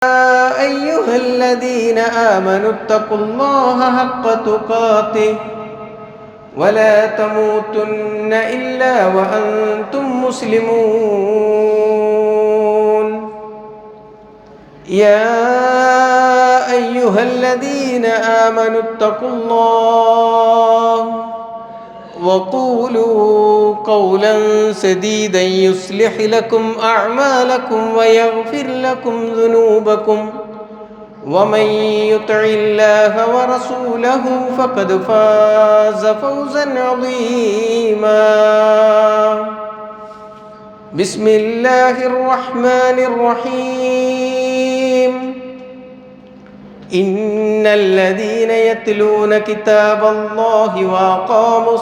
أيها الذين آمنوا اتقوا الله حق تقاته ولا تموتن إلا وأنتم مسلمون يا أيها الذين آمنوا اتقوا الله وقولوا قولا سديدا يصلح لكم أعمالكم ويغفر لكم ذنوبكم ومن يطع الله ورسوله فقد فاز فوزا عظيما بسم الله الرحمن الرحيم إن الذين يتلون كتاب الله وأقاموا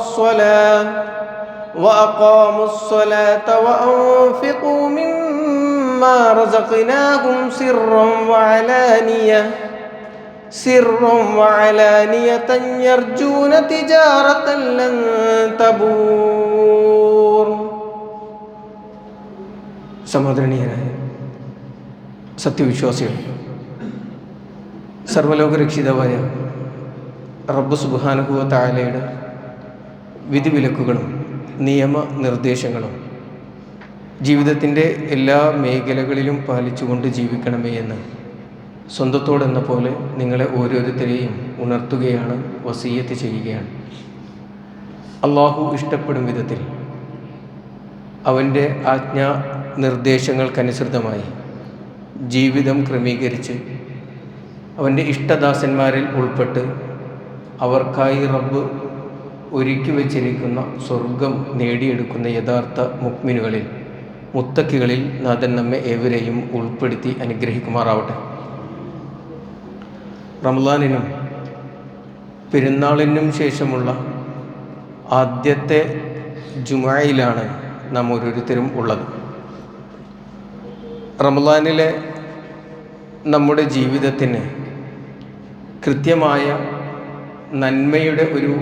الصلاة وأنفقوا مما رزقناهم سرا وعلانية يرجون تجارة لن تبور. സമാദരണീയരായ സത്യവിശ്വാസികൾ, സർവ്വലോകരക്ഷിതാവായ റബ്ബ് സുബ്ഹാനഹു വ തആലയുടെ വിധിവിലക്കുകളും നിയമനിർദ്ദേശങ്ങളും ജീവിതത്തിൻ്റെ എല്ലാ മേഖലകളിലും പാലിച്ചുകൊണ്ട് ജീവിക്കണമേ എന്ന് സ്വന്തത്തോടെന്ന പോലെ നിങ്ങളെ ഓരോരുത്തരെയും ഉണർത്തുകയാണ്, വസിയ്യത്ത് ചെയ്യുകയാണ്. അള്ളാഹു ഇഷ്ടപ്പെടും വിധത്തിൽ അവൻ്റെ ആജ്ഞാ നിർദ്ദേശങ്ങൾക്കനുസൃതമായി ജീവിതം ക്രമീകരിച്ച് അവൻ്റെ ഇഷ്ടദാസന്മാരിൽ ഉൾപ്പെട്ട് അവർക്കായി റബ്ബ് ഒരുക്കി വച്ചിരിക്കുന്ന സ്വർഗം നേടിയെടുക്കുന്ന യഥാർത്ഥ മുഅ്മിനുകളിൽ, മുത്തക്കികളിൽ നാഥൻ നമ്മെ ഏവരെയും ഉൾപ്പെടുത്തി അനുഗ്രഹിക്കുമാറാവട്ടെ. റമളാനിനും പെരുന്നാളിനും ശേഷമുള്ള ആദ്യത്തെ ജുമുഅയിലാണ് നാം ഓരോരുത്തരും ഉള്ളത്. റമളാനിലെ നമ്മുടെ ജീവിതത്തിന് കൃത്യമായ നന്മയുടെ ഒരു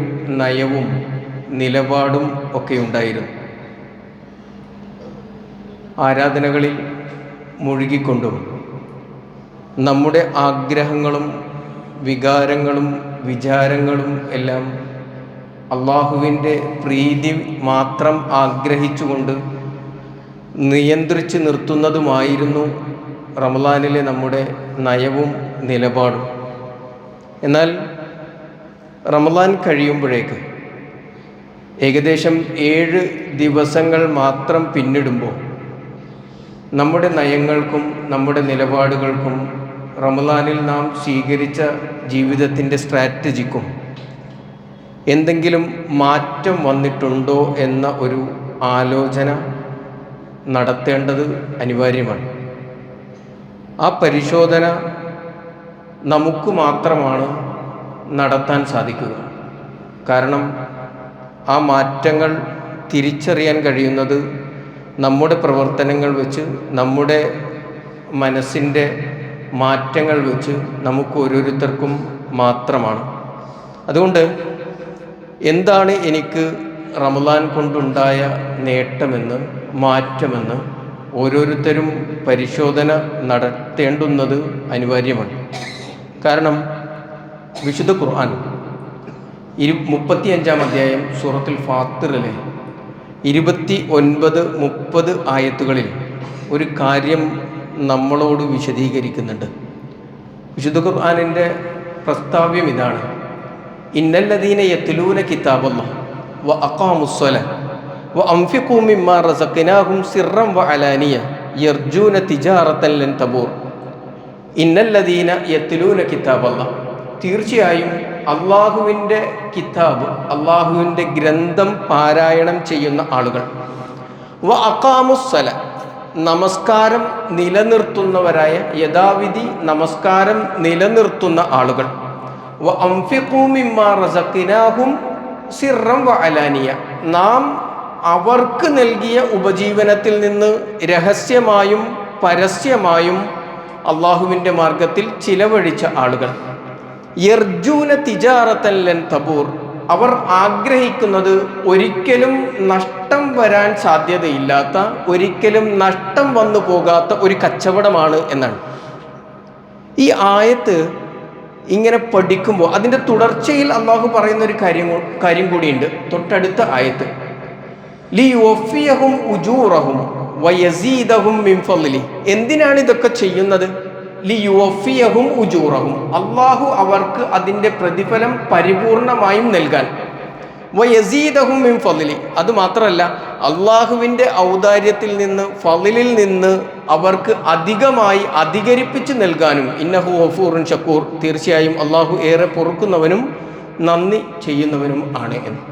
നയവും നിലപാടും ഒക്കെ ഉണ്ടായിരുന്നു. ആരാധനകളിൽ മുഴുകിക്കൊണ്ടും നമ്മുടെ ആഗ്രഹങ്ങളും വികാരങ്ങളും വിചാരങ്ങളും എല്ലാം അള്ളാഹുവിൻ്റെ പ്രീതി മാത്രം ആഗ്രഹിച്ചുകൊണ്ട് നിയന്ത്രിച്ച് നിർത്തുന്നതുമായിരുന്നു റമളാനിലെ നമ്മുടെ നയവും നിലപാടും. എന്നാൽ റമളാൻ കഴിയുമ്പോഴേക്ക് ഏകദേശം 7 ദിവസങ്ങൾ മാത്രം പിന്നിടുമ്പോൾ നമ്മുടെ നയങ്ങൾക്കും നമ്മുടെ നിലപാടുകൾക്കും റമളാനിൽ നാം സ്വീകരിച്ച ജീവിതത്തിൻ്റെ സ്ട്രാറ്റജിക്കും എന്തെങ്കിലും മാറ്റം വന്നിട്ടുണ്ടോ എന്ന ഒരു ആലോചന നടത്തേണ്ടത് അനിവാര്യമാണ്. ആ പരിശോധന നമുക്ക് മാത്രമാണ് നടത്താൻ സാധിക്കുക. കാരണം ആ മാറ്റങ്ങൾ തിരിച്ചറിയാൻ കഴിയുന്നത് നമ്മുടെ പ്രവർത്തനങ്ങൾ വെച്ച്, നമ്മുടെ മനസ്സിൻ്റെ മാറ്റങ്ങൾ വെച്ച് നമുക്ക് ഓരോരുത്തർക്കും മാത്രമാണ്. അതുകൊണ്ട് എന്താണ് എനിക്ക് റമളാൻ കൊണ്ടുണ്ടായ നേട്ടമെന്ന്, മാറ്റമെന്ന് ഓരോരുത്തരും പരിശോധന നടത്തേണ്ടുന്നത് അനിവാര്യമാണ്. കാരണം വിശുദ്ധ ഖുർആൻ 35-ാം അധ്യായം സൂറത്തുൽ ഫാത്തിറിലെ 29-30 ആയത്തുകളിൽ ഒരു കാര്യം നമ്മളോട് വിശദീകരിക്കുന്നുണ്ട്. വിശുദ്ധ ഖുർആനിൻ്റെ പ്രസ്താവ്യം ഇതാണ്: ഇന്നല്ലദീന യത്ലൂന കിതാബല്ലാഹ് വ അഖാമുസ്സലാഹ വ അൻഫിഖൂ മിമ്മാ റസഖ്നാഹും സിർറൻ വ അലാനിയ യർജൂന തിജാറതൻ ലൻ തബൂർ. ഇന്നല്ലദീന യത്ലൂന കിതാബല്ലാഹ്, തീർച്ചയായും അള്ളാഹുവിൻ്റെ കിതാബ്, അള്ളാഹുവിൻ്റെ ഗ്രന്ഥം പാരായണം ചെയ്യുന്ന ആളുകൾ, വ അഖാമുസ്സല, നമസ്കാരം നിലനിർത്തുന്നവരായ, യഥാവിധി നമസ്കാരം നിലനിർത്തുന്ന ആളുകൾ, വ അൻഫിഖൂ മിമ്മാ റസഖ്നാഹും സിർറൻ വ അലാനിയ, നാം അവർക്ക് നൽകിയ ഉപജീവനത്തിൽ നിന്ന് രഹസ്യമായും പരസ്യമായും അള്ളാഹുവിൻ്റെ മാർഗത്തിൽ ചിലവഴിച്ച ആളുകൾ, യർജൂന തിജാറതൻ ലൻ തബൂർ, അവർ ആഗ്രഹിക്കുന്നത് ഒരിക്കലും നഷ്ടം വരാൻ സാധ്യതയില്ലാത്ത, ഒരിക്കലും നഷ്ടം വന്നു പോകാത്ത ഒരു കച്ചവടമാണ് എന്നാണ്. ഈ ആയത്ത് ഇങ്ങനെ പഠിക്കുമ്പോൾ അതിൻ്റെ തുടർച്ചയിൽ അള്ളാഹു പറയുന്ന ഒരു കാര്യം കൂടിയുണ്ട്. തൊട്ടടുത്ത ആയത്ത് ലിയുവഫിയഹും ഉജൂറഹും വയസീദഹും മിൻ ഫളിഹി. എന്തിനാണ് ഇതൊക്കെ ചെയ്യുന്നത്? ലിയുവഫിയഹും ഉജൂറഹും, അള്ളാഹു അവർക്ക് അതിൻ്റെ പ്രതിഫലം പരിപൂർണമായും നൽകാൻ. വയസീദഹും മിൻ ഫളിഹി, അതുമാത്രമല്ല അള്ളാഹുവിൻ്റെ ഔദാര്യത്തിൽ നിന്ന്, ഫളിലിൽ നിന്ന് അവർക്ക് അധികമായി അധികരിപ്പിച്ച് നൽകാനും. ഇന്നഹു ഗഫൂറുൻ ശക്കൂർ, തീർച്ചയായും അള്ളാഹു ഏറെ പൊറുക്കുന്നവനും നന്ദി ചെയ്യുന്നവനും ആണ് എന്ന്.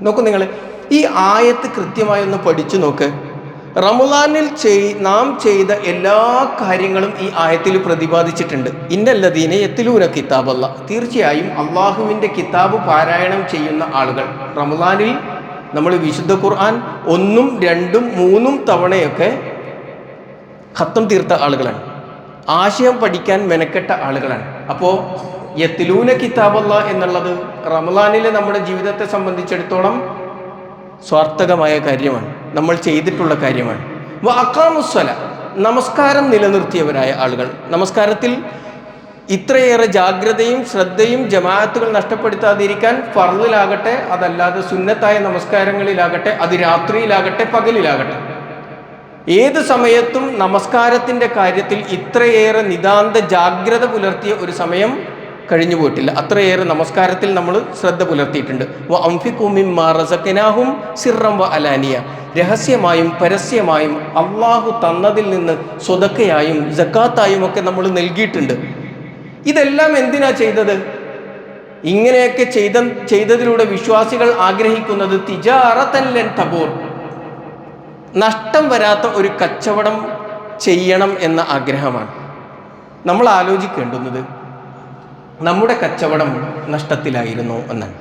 നോക്കൂ നിങ്ങൾ, ഈ ആയത്ത് കൃത്യമായി ഒന്ന് പഠിച്ചു നോക്ക്. റമളാനിൽ നാം ചെയ്ത എല്ലാ കാര്യങ്ങളും ഈ ആയത്തിൽ പ്രതിപാദിച്ചിട്ടുണ്ട്. ഇന്നല്ലദീന യത്ലൂന കിതാബല്ല, തീർച്ചയായും അള്ളാഹുവിൻ്റെ കിതാബ് പാരായണം ചെയ്യുന്ന ആളുകൾ. റമളാനിൽ നമ്മൾ വിശുദ്ധ ഖുർആൻ 1, 2, 3 തവണയൊക്കെ ഖത്തം തീർത്ത ആളുകളാണ്. ആശയം പഠിക്കാൻ മെനക്കെട്ട ആളുകളാണ്. അപ്പോൾ യത്ലൂന കിതാബല്ല എന്നുള്ളത് റമളാനിലെ നമ്മുടെ ജീവിതത്തെ സംബന്ധിച്ചിടത്തോളം സ്വാർത്ഥകമായ കാര്യമാണ്, നമ്മൾ ചെയ്തിട്ടുള്ള കാര്യമാണ്. വഅഖാമുസ്സല, നമസ്കാരം നിലനിർത്തിയവരായ ആളുകൾ. നമസ്കാരത്തിൽ ഇത്രയേറെ ജാഗ്രതയും ശ്രദ്ധയും ജമാഅത്തുകൾ നഷ്ടപ്പെടുത്താതിരിക്കാൻ ഫർളിലാകട്ടെ, അതല്ലാതെ സുന്നത്തായ നമസ്കാരങ്ങളിലാകട്ടെ, അത് രാത്രിയിലാകട്ടെ പകലിലാകട്ടെ, ഏത് സമയത്തും നമസ്കാരത്തിൻ്റെ കാര്യത്തിൽ ഇത്രയേറെ നിതാന്ത ജാഗ്രത പുലർത്തിയ ഒരു സമയം കഴിഞ്ഞു പോയിട്ടില്ല. അത്രയേറെ നമസ്കാരത്തിൽ നമ്മൾ ശ്രദ്ധ പുലർത്തിയിട്ടുണ്ട്. വഅൻഫിഖൂ മിമ്മാ റസഖ്നാഹും സിർറൻ വഅലാനിയ, രഹസ്യമായും പരസ്യമായും അള്ളാഹു തന്നതിൽ നിന്ന് സ്വതക്കയായും സക്കാത്തായും ഒക്കെ നമ്മൾ നൽകിയിട്ടുണ്ട്. ഇതെല്ലാം എന്തിനാ ചെയ്തത്? ഇങ്ങനെയൊക്കെ ചെയ്തതിലൂടെ വിശ്വാസികൾ ആഗ്രഹിക്കുന്നത് തിജാറത്തൻ ലൻ തബൂർ, നഷ്ടം വരാത്ത ഒരു കച്ചവടം ചെയ്യണം എന്ന ആഗ്രഹമാണ്. നമ്മൾ ആലോചിക്കേണ്ടുന്നത് നമ്മുടെ കച്ചവടം നഷ്ടത്തിലായിരുന്നോ എന്നാണ്.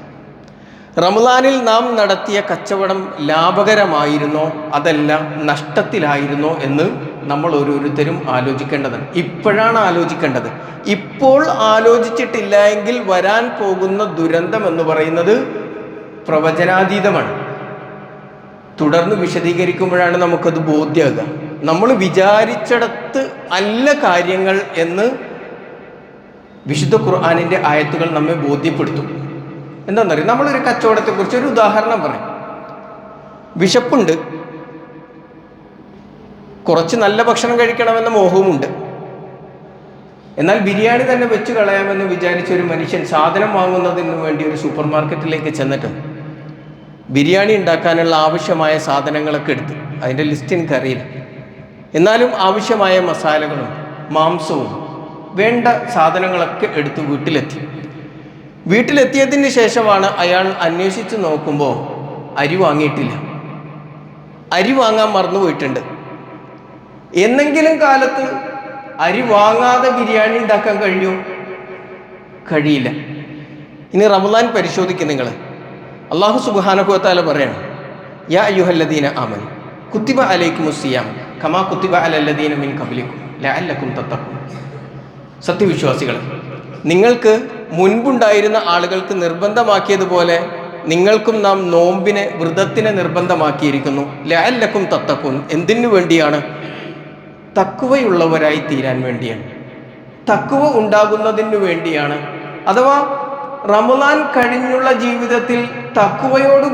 റമളാനിൽ നാം നടത്തിയ കച്ചവടം ലാഭകരമായിരുന്നോ അതല്ല നഷ്ടത്തിലായിരുന്നോ എന്ന് നമ്മൾ ഓരോരുത്തരും ആലോചിക്കേണ്ടതാണ്. ഇപ്പോഴാണ് ആലോചിക്കേണ്ടത്. ഇപ്പോൾ ആലോചിച്ചിട്ടില്ല എങ്കിൽ വരാൻ പോകുന്ന ദുരന്തം എന്ന് പറയുന്നത് പ്രവചനാതീതമാണ്. തുടർന്ന് വിശദീകരിക്കുമ്പോഴാണ് നമുക്കത് ബോധ്യമാകുക. നമ്മൾ വിചാരിച്ചിടത്ത് അല്ല കാര്യങ്ങൾ എന്ന് വിശുദ്ധ ഖുർആനിൻ്റെ ആയത്തുകൾ നമ്മെ ബോധ്യപ്പെടുത്തും. എന്താണെന്നറിയാം, നമ്മളൊരു കച്ചവടത്തെക്കുറിച്ച് ഒരു ഉദാഹരണം പറയാം. വിശപ്പുണ്ട്, കുറച്ച് നല്ല ഭക്ഷണം കഴിക്കണമെന്ന മോഹവുമുണ്ട്. എന്നാൽ ബിരിയാണി തന്നെ വെച്ച് കളയാമെന്ന് വിചാരിച്ച ഒരു മനുഷ്യൻ സാധനം വാങ്ങുന്നതിന് വേണ്ടി ഒരു സൂപ്പർ മാർക്കറ്റിലേക്ക് ചെന്നിട്ടും ബിരിയാണി ഉണ്ടാക്കാനുള്ള ആവശ്യമായ സാധനങ്ങളൊക്കെ എടുത്ത്, അതിൻ്റെ ലിസ്റ്റ് എനിക്കറിയില്ല, എന്നാലും ആവശ്യമായ മസാലകളും മാംസവും വേണ്ട സാധനങ്ങളൊക്കെ എടുത്ത് വീട്ടിലെത്തിയതിന് ശേഷമാണ് അയാൾ അന്വേഷിച്ച് നോക്കുമ്പോൾ അരി വാങ്ങിയിട്ടില്ല. അരി വാങ്ങാൻ മറന്നുപോയിട്ടുണ്ട്. എന്നെങ്കിലും കാലത്ത് അരി വാങ്ങാതെ ബിരിയാണി ഉണ്ടാക്കാൻ കഴിയുമോ? കഴിയില്ല. ഇനി റമളാൻ പരിശോധിക്കും നിങ്ങൾ. അല്ലാഹു സുബ്ഹാനഹു വ തആല പറയാണ്, യാ അയ്യുഹല്ലദീന ആമനു കുത്തിബ അലൈക്കുമുസ്സിയാം കമാ കുത്തിബ അലല്ലദീന മിൻ ഖബ്ലിക്കും ലഅല്ലക്കും തത്തഖൂൻ. സത്യവിശ്വാസികൾ, നിങ്ങൾക്ക് മുൻപുണ്ടായിരുന്ന ആളുകൾക്ക് നിർബന്ധമാക്കിയതുപോലെ നിങ്ങൾക്കും നാം നോമ്പിനെ, വ്രതത്തിനെ നിർബന്ധമാക്കിയിരിക്കുന്നു. ലഅല്ലക്കും തത്തഖൂൻ, എന്തിനു വേണ്ടിയാണ്? തഖ്വയുള്ളവരായി തീരാൻ വേണ്ടിയാണ്, തഖ്വ ഉണ്ടാകുന്നതിനു വേണ്ടിയാണ്. അഥവാ റമളാൻ കഴിഞ്ഞുള്ള ജീവിതത്തിൽ തഖ്വയോട്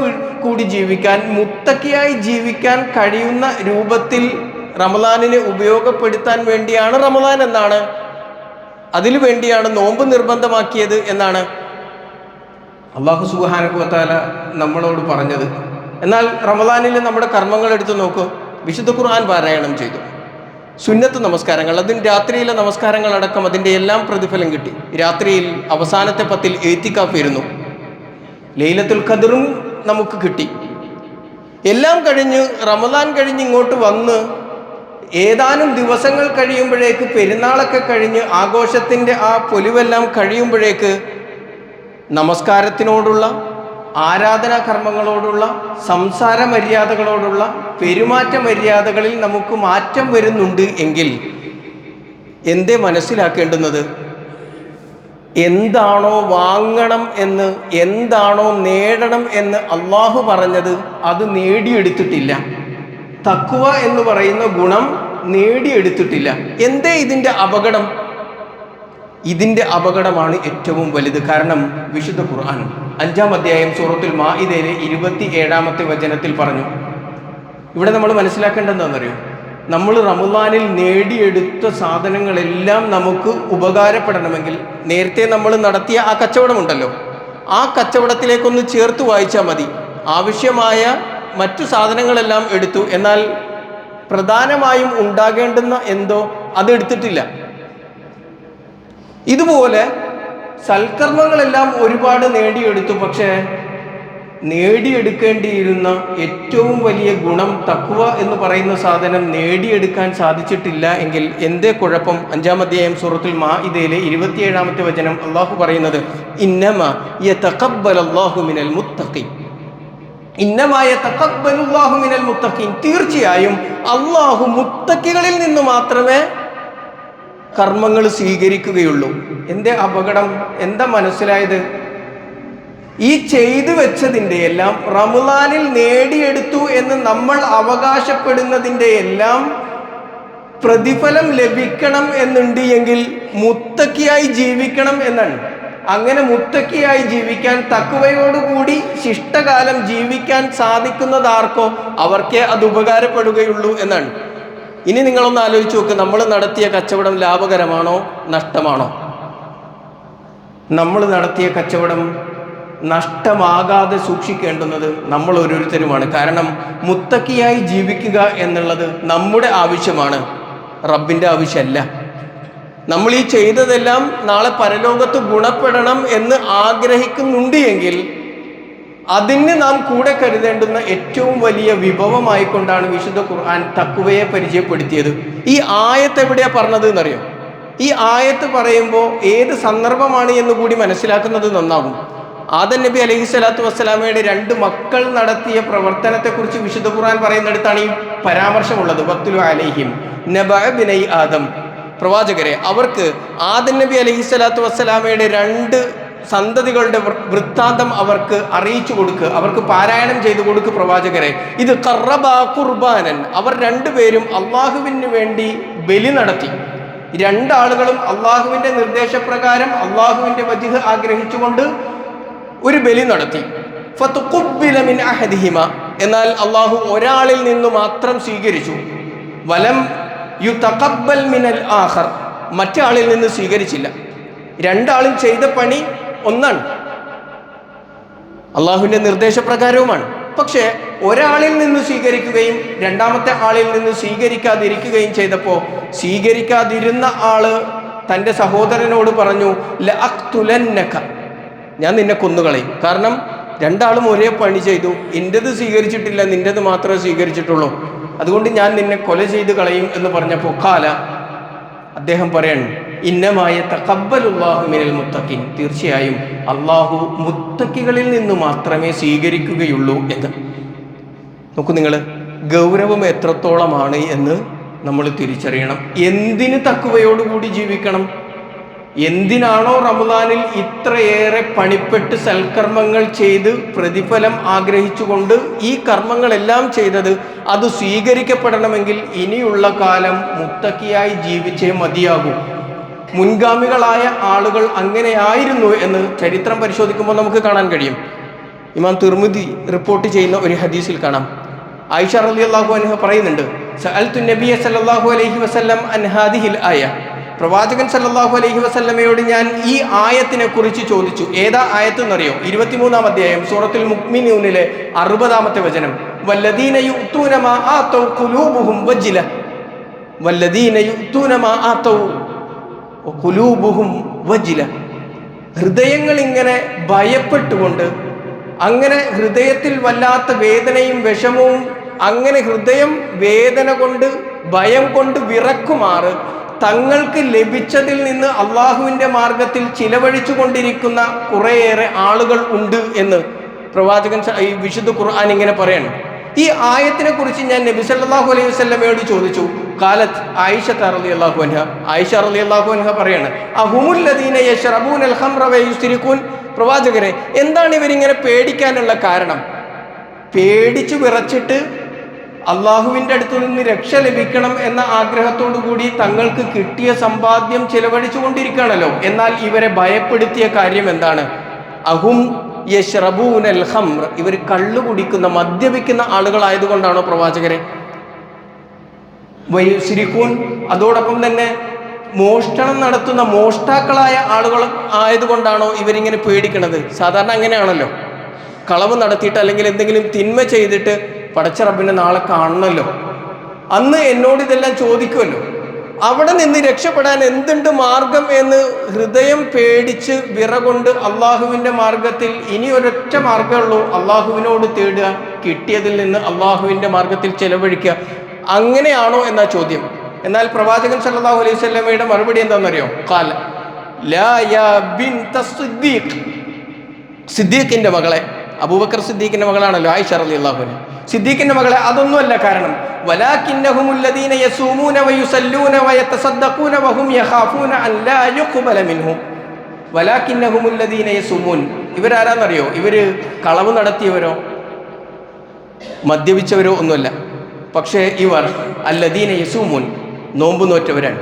കൂടി ജീവിക്കാൻ, മുത്തക്കിയായി ജീവിക്കാൻ കഴിയുന്ന രൂപത്തിൽ റമളാനിനെ ഉപയോഗപ്പെടുത്താൻ വേണ്ടിയാണ് റമളാൻ എന്നാണ്, അതിനു വേണ്ടിയാണ് നോമ്പ് നിർബന്ധമാക്കിയത് എന്നാണ് അല്ലാഹു സുബ്ഹാനഹു വ തആല നമ്മളോട് പറഞ്ഞത്. എന്നാൽ റമളാനിൽ നമ്മുടെ കർമ്മങ്ങൾ എടുത്തു നോക്കൂ. വിശുദ്ധ ഖുർആൻ പാരായണം ചെയ്തു, സുന്നത്ത് നമസ്കാരങ്ങൾ, അതിന് രാത്രിയിലെ നമസ്കാരങ്ങളടക്കം അതിൻ്റെ എല്ലാം പ്രതിഫലം കിട്ടി. രാത്രിയിൽ അവസാനത്തെ 10 ഇഅ്തികാഫ് ഇരുന്നു, ലൈലത്തുൽ ഖദ്റും നമുക്ക് കിട്ടി. എല്ലാം കഴിഞ്ഞ് റമളാൻ കഴിഞ്ഞ് ഇങ്ങോട്ട് വന്ന് ഏതാനും ദിവസങ്ങൾ കഴിയുമ്പോഴേക്ക്, പെരുന്നാളൊക്കെ കഴിഞ്ഞ് ആഘോഷത്തിൻ്റെ ആ പൊലിവെല്ലാം കഴിയുമ്പോഴേക്ക് നമസ്കാരത്തിനോടുള്ള, ആരാധനാ കർമ്മങ്ങളോടുള്ള, സംസാര മര്യാദകളോടുള്ള, പെരുമാറ്റ മര്യാദകളിൽ നമുക്ക് മാറ്റം വരുന്നുണ്ട് എങ്കിൽ എന്തേ മനസ്സിലാക്കേണ്ടുന്നത്? എന്താണോ വാങ്ങണം എന്ന്, എന്താണോ നേടണം എന്ന് അള്ളാഹു പറഞ്ഞത് അത് നേടിയെടുത്തിട്ടില്ല. തഖ്വ എന്ന് പറയുന്ന ഗുണം നേടിയെടുത്തിട്ടില്ല. എന്തേ ഇതിൻ്റെ അപകടം? ഇതിൻ്റെ അപകടമാണ് ഏറ്റവും വലുത്. കാരണം വിശുദ്ധ ഖുർആൻ 5-ാം അധ്യായം സൂറത്തുൽ മാഇദയിലെ 27-ാമത്തെ വചനത്തിൽ പറഞ്ഞു. ഇവിടെ നമ്മൾ മനസ്സിലാക്കേണ്ടതെന്നറിയോ, നമ്മൾ റമദാനിൽ നേടിയെടുത്ത സാധനങ്ങളെല്ലാം നമുക്ക് ഉപകാരപ്പെടണമെങ്കിൽ നേരത്തെ നമ്മൾ നടത്തിയ ആ കച്ചവടമുണ്ടല്ലോ, ആ കച്ചവടത്തിലേക്കൊന്ന് ചേർത്ത് വായിച്ചാൽ മതി. ആവശ്യമായ മറ്റു സാധനങ്ങളെല്ലാം എടുത്തു, എന്നാൽ പ്രധാനമായും ഉണ്ടാകേണ്ടുന്ന എന്തോ അതെടുത്തിട്ടില്ല. ഇതുപോലെ സൽക്കർമ്മങ്ങളെല്ലാം ഒരുപാട് നേടിയെടുത്തു, പക്ഷേ നേടിയെടുക്കേണ്ടിയിരുന്ന ഏറ്റവും വലിയ ഗുണം തഖ്വ എന്ന് പറയുന്ന സാധനം നേടിയെടുക്കാൻ സാധിച്ചിട്ടില്ല എങ്കിൽ എന്തേ കുഴപ്പം? 5-ാം അധ്യായം സൂറത്തുൽ മാഇദയിലെ 27-ാമത്തെ വചനം അള്ളാഹു പറയുന്നത്, ഇന്നമാ യതഖബ്ബലുല്ലാഹു മിനൽ മുത്തഖീൻ, ഇന്നമാ യതഖബ്ബലുല്ലാഹു മിനൽ മുത്തഖീൻ, തീർച്ചയായും അള്ളാഹു മുത്തഖികളിൽ നിന്ന് മാത്രമേ കർമ്മങ്ങൾ സ്വീകരിക്കുകയുള്ളൂ. എന്തേ അപകടം? എന്താ മനസ്സിലായത്? ഈ ചെയ്തു വെച്ചതിൻ്റെ എല്ലാം, റമദാനിൽ നേടിയെടുത്തു എന്ന് നമ്മൾ അവകാശപ്പെടുന്നതിൻ്റെ എല്ലാം പ്രതിഫലം ലഭിക്കണം എന്നുണ്ട് എങ്കിൽ മുത്തക്കിയായി ജീവിക്കണം എന്നാണ്. അങ്ങനെ മുത്തക്കിയായി ജീവിക്കാൻ, തഖ്വയോടുകൂടി ശിഷ്ടകാലം ജീവിക്കാൻ സാധിക്കുന്നതാർക്കോ അവർക്കേ അത് ഉപകാരപ്പെടുകയുള്ളൂ എന്നാണ്. ഇനി നിങ്ങളൊന്ന് ആലോചിച്ച് നോക്ക്, നമ്മൾ നടത്തിയ കച്ചവടം ലാഭകരമാണോ നഷ്ടമാണോ? നമ്മൾ നടത്തിയ കച്ചവടം നഷ്ടമാകാതെ സൂക്ഷിക്കേണ്ടുന്നത് നമ്മൾ ഓരോരുത്തരുമാണ്. കാരണം മുത്തക്കിയായി ജീവിക്കുക എന്നുള്ളത് നമ്മുടെ ആവശ്യമാണ്, റബ്ബിൻ്റെ ആവശ്യമല്ല. നമ്മൾ ഈ ചെയ്തതെല്ലാം നാളെ പരലോകത്ത് ഗുണപ്പെടണം എന്ന് ആഗ്രഹിക്കുന്നുണ്ട് എങ്കിൽ അതിന് നാം കൂടെ കരുതേണ്ടുന്ന ഏറ്റവും വലിയ വിഭവമായിക്കൊണ്ടാണ് വിശുദ്ധ ഖുർആൻ തഖ്വയെ പരിചയപ്പെടുത്തിയത്. ഈ ആയത്ത് എവിടെയാ പറഞ്ഞത് എന്നറിയോ? ഈ ആയത്ത് പറയുമ്പോൾ ഏത് സന്ദർഭമാണ് എന്ന് കൂടി മനസ്സിലാക്കുന്നത് നന്നാകും. ആദം നബി അലൈഹിസ്സലാത്തു വസ്സലാമയുടെ 2 മക്കൾ നടത്തിയ പ്രവർത്തനത്തെക്കുറിച്ച് വിശുദ്ധ ഖുർആൻ പറയുന്നിടത്താണ് ഈ പരാമർശമുള്ളത്. വഖ്തുലു അലൈഹിം നബഅ ബിനൈ ആദം, പ്രവാചകരെ അവർക്ക് ആദം നബി അലൈഹിസ്സലാത്തു വസ്സലാമയുടെ 2 സന്തതികളുടെ വൃത്താന്തം അവർക്ക് അറിയിച്ചു കൊടുക്കുക, അവർക്ക് പാരായണം ചെയ്തു കൊടുക്കുക പ്രവാചകരെ. ഇത് ഖർറബാ ഖുർബാനൻ, അവർ 2 പേരും അള്ളാഹുവിന് വേണ്ടി ബലി നടത്തി. 2 ആളുകളും അള്ളാഹുവിൻ്റെ നിർദ്ദേശപ്രകാരം അള്ളാഹുവിൻ്റെ വജ്ഹ് ആഗ്രഹിച്ചുകൊണ്ട് ഒരു ബലി നടത്തി. ഫതുഖുബ്ബില മിൻ അഹദിഹിമ, എന്നാൽ അള്ളാഹു ഒരാളിൽ നിന്ന് മാത്രം സ്വീകരിച്ചു. വലം യുതഖബ്ബൽ മിനൽ ആഖർ, മറ്റേ ആളിൽ നിന്ന് സ്വീകരിച്ചില്ല. 2 ആളും ചെയ്ത പണി ഒന്നാണ്, അള്ളാഹുവിൻ്റെ നിർദ്ദേശപ്രകാരവുമാണ്. പക്ഷേ ഒരാളിൽ നിന്ന് സ്വീകരിക്കുകയും രണ്ടാമത്തെ ആളിൽ നിന്ന് സ്വീകരിക്കാതിരിക്കുകയും ചെയ്തപ്പോൾ സ്വീകരിക്കാതിരുന്ന ആള് തൻ്റെ സഹോദരനോട് പറഞ്ഞു, ലഅഖ്തുലന്നക, ഞാൻ നിന്നെ കൊന്നുകളയും. കാരണം 2 ആളും ഒരേ പണി ചെയ്തു, എൻ്റെത് സ്വീകരിച്ചിട്ടില്ല, നിൻ്റെത് മാത്രമേ സ്വീകരിച്ചിട്ടുള്ളൂ, അതുകൊണ്ട് ഞാൻ നിന്നെ കൊല ചെയ്ത് കളയും എന്ന് പറഞ്ഞപ്പോൾ ഖാല, അദ്ദേഹം പറയാണ്, ഇന്നമായ തഖബ്ബലുല്ലാഹു മിനൽ മുത്തഖീൻ, തീർച്ചയായും അള്ളാഹു മുത്തഖികളിൽ നിന്ന് മാത്രമേ സ്വീകരിക്കുകയുള്ളൂ എന്ന്. നോക്കൂ നിങ്ങൾ, ഗൗരവം എത്രത്തോളമാണ് എന്ന് നമ്മൾ തിരിച്ചറിയണം. എന്തിന് തഖ്വയോടുകൂടി ജീവിക്കണം? എന്തിനാണോ റമദാനിൽ ഇത്രയേറെ പണിപ്പെട്ട് സൽക്കർമ്മങ്ങൾ ചെയ്ത് പ്രതിഫലം ആഗ്രഹിച്ചുകൊണ്ട് ഈ കർമ്മങ്ങളെല്ലാം ചെയ്തത്, അത് സ്വീകരിക്കപ്പെടണമെങ്കിൽ ഇനിയുള്ള കാലം മുത്തക്കിയായി ജീവിച്ചേ മതിയാകൂ. മുൻഗാമികളായ ആളുകൾ അങ്ങനെയായിരുന്നു എന്ന് ചരിത്രം പരിശോധിക്കുമ്പോൾ നമുക്ക് കാണാൻ കഴിയും. ഇമാം തിർമിദി റിപ്പോർട്ട് ചെയ്യുന്ന ഒരു ഹദീസിൽ കാണാം, ആയിഷ റളിയല്ലാഹു അൻഹ പറയുന്നുണ്ട്, സഅൽതു നബിയ സല്ലല്ലാഹു അലൈഹി വസല്ലം അൻ ഹാദിഹിൽ ആയ, പ്രവാചകൻ സല്ലല്ലാഹു അലൈഹി വസല്ലമയോട് ഞാൻ ഈ ആയത്തിനെ കുറിച്ച് ചോദിച്ചു. ഏതാ ആയത്ത് എന്നറിയോ? 23-ാം അധ്യായം സൂറത്തുൽ മുഅ്മിനൂനിലെ 60-ാമത്തെ വചനം, വല്ലദീന യുഅ്തൂന മാ ആതൗ ഖുലൂബുഹും വജ്ല, വല്ലദീന യുഅ്തൂന മാ ആതൗ ഖുലൂബുഹും വജ്ല, ഹൃദയങ്ങൾ ഇങ്ങനെ ഭയപ്പെട്ടുകൊണ്ട്, അങ്ങനെ ഹൃദയത്തിൽ വല്ലാത്ത വേദനയും വിഷമവും, അങ്ങനെ ഹൃദയം വേദന കൊണ്ട് ഭയം കൊണ്ട് വിറക്കുമാറ് തങ്ങൾക്ക് ലഭിച്ചതിൽ നിന്ന് അള്ളാഹുവിൻ്റെ മാർഗത്തിൽ ചിലവഴിച്ചു കൊണ്ടിരിക്കുന്ന കുറേയേറെ ആളുകൾ ഉണ്ട് എന്ന് പ്രവാചകൻ ഈ വിശുദ്ധ ഖുർആൻ ഇങ്ങനെ പറയണം. ഈ ആയത്തിനെ കുറിച്ച് ഞാൻ നബി സല്ലല്ലാഹു അലൈഹി വസല്ലമയോട് ചോദിച്ചു. ഖാലത്ത് ആയിഷ റളിയല്ലാഹു അൻഹ, ആയിഷ റളിയല്ലാഹു അൻഹ പറയാണ്, അഹുമുൽ ലദീന യശ്റബൂനൽ ഖംറ വയുസ്രിഖൂൻ, പ്രവാചകരെ എന്താണ് ഇവരിങ്ങനെ പേടിക്കാനുള്ള കാരണം? പേടിച്ചു വിറച്ചിട്ട് അള്ളാഹുവിൻ്റെ അടുത്തു നിന്ന് രക്ഷ ലഭിക്കണം എന്ന ആഗ്രഹത്തോടു കൂടി തങ്ങൾക്ക് കിട്ടിയ സമ്പാദ്യം ചിലവഴിച്ചു കൊണ്ടിരിക്കുകയാണല്ലോ. എന്നാൽ ഇവരെ ഭയപ്പെടുത്തിയ കാര്യം എന്താണ്? അഹും യശ്റബൂനൽ ഖംർ, ഇവർ കള്ളു കുടിക്കുന്ന മദ്യപിക്കുന്ന ആളുകളായതുകൊണ്ടാണോ പ്രവാചകരെ? വയുസ്രിഖൂൻ, അതോടൊപ്പം തന്നെ മോഷണം നടത്തുന്ന മോഷ്ടാക്കളായ ആളുകൾ ആയതുകൊണ്ടാണോ ഇവരിങ്ങനെ പേടിക്കണത്? സാധാരണ അങ്ങനെയാണല്ലോ, കളവ് നടത്തിയിട്ട് അല്ലെങ്കിൽ എന്തെങ്കിലും തിന്മ ചെയ്തിട്ട് പടച്ച റബ്ബിനെ നാളെ കാണണമല്ലോ, അന്ന് എന്നോട് ഇതെല്ലാം ചോദിക്കുമല്ലോ, അവിടെ നിന്ന് രക്ഷപ്പെടാൻ എന്തുണ്ട് മാർഗം എന്ന് ഹൃദയം പേടിച്ച് വിറകൊണ്ട് അള്ളാഹുവിൻ്റെ മാർഗത്തിൽ ഇനി ഒരൊറ്റ മാർഗമുള്ളൂ, അള്ളാഹുവിനോട് തേടുക, കിട്ടിയതിൽ നിന്ന് അള്ളാഹുവിൻ്റെ മാർഗത്തിൽ ചെലവഴിക്കുക. അങ്ങനെയാണോ എന്നാ ചോദ്യം. എന്നാൽ പ്രവാചകൻ സല്ലല്ലാഹു അലൈഹി വസല്ലമയുടെ മറുപടി എന്താണെന്നറിയോ? ഖാല ലാ യാ ബിൻത സിദ്ദീഖ്, സിദ്ദീഖിന്റെ മകളെ, അബൂബക്കർ സിദ്ദീഖിന്റെ മകളാണല്ലോ ആയിഷ റളിയല്ലാഹു അൻഹ, സിദ്ദീഖിന്റെ മകളെ, അതൊന്നുമല്ല കാരണം. വലാകിന്നഹുമുല്ലദീന യസൂമൂന വയുസല്ലൂന വയതസദ്ദഖൂന വഹും യഖാഫൂന അൻ ലാ യുഖ്ബല മിൻഹും. വലാകിന്നഹുമുല്ലദീന യസൂമൂൻ, ഇവരാരാന്നറിയോ? ഇവര് കളവ് നടത്തിയവരോ മദ്യപിച്ചവരോ ഒന്നുമല്ല. പക്ഷേ ഇവർ അല്ലദീന യസൂമൂൻ, നോമ്പ് നോറ്റവരാണ്.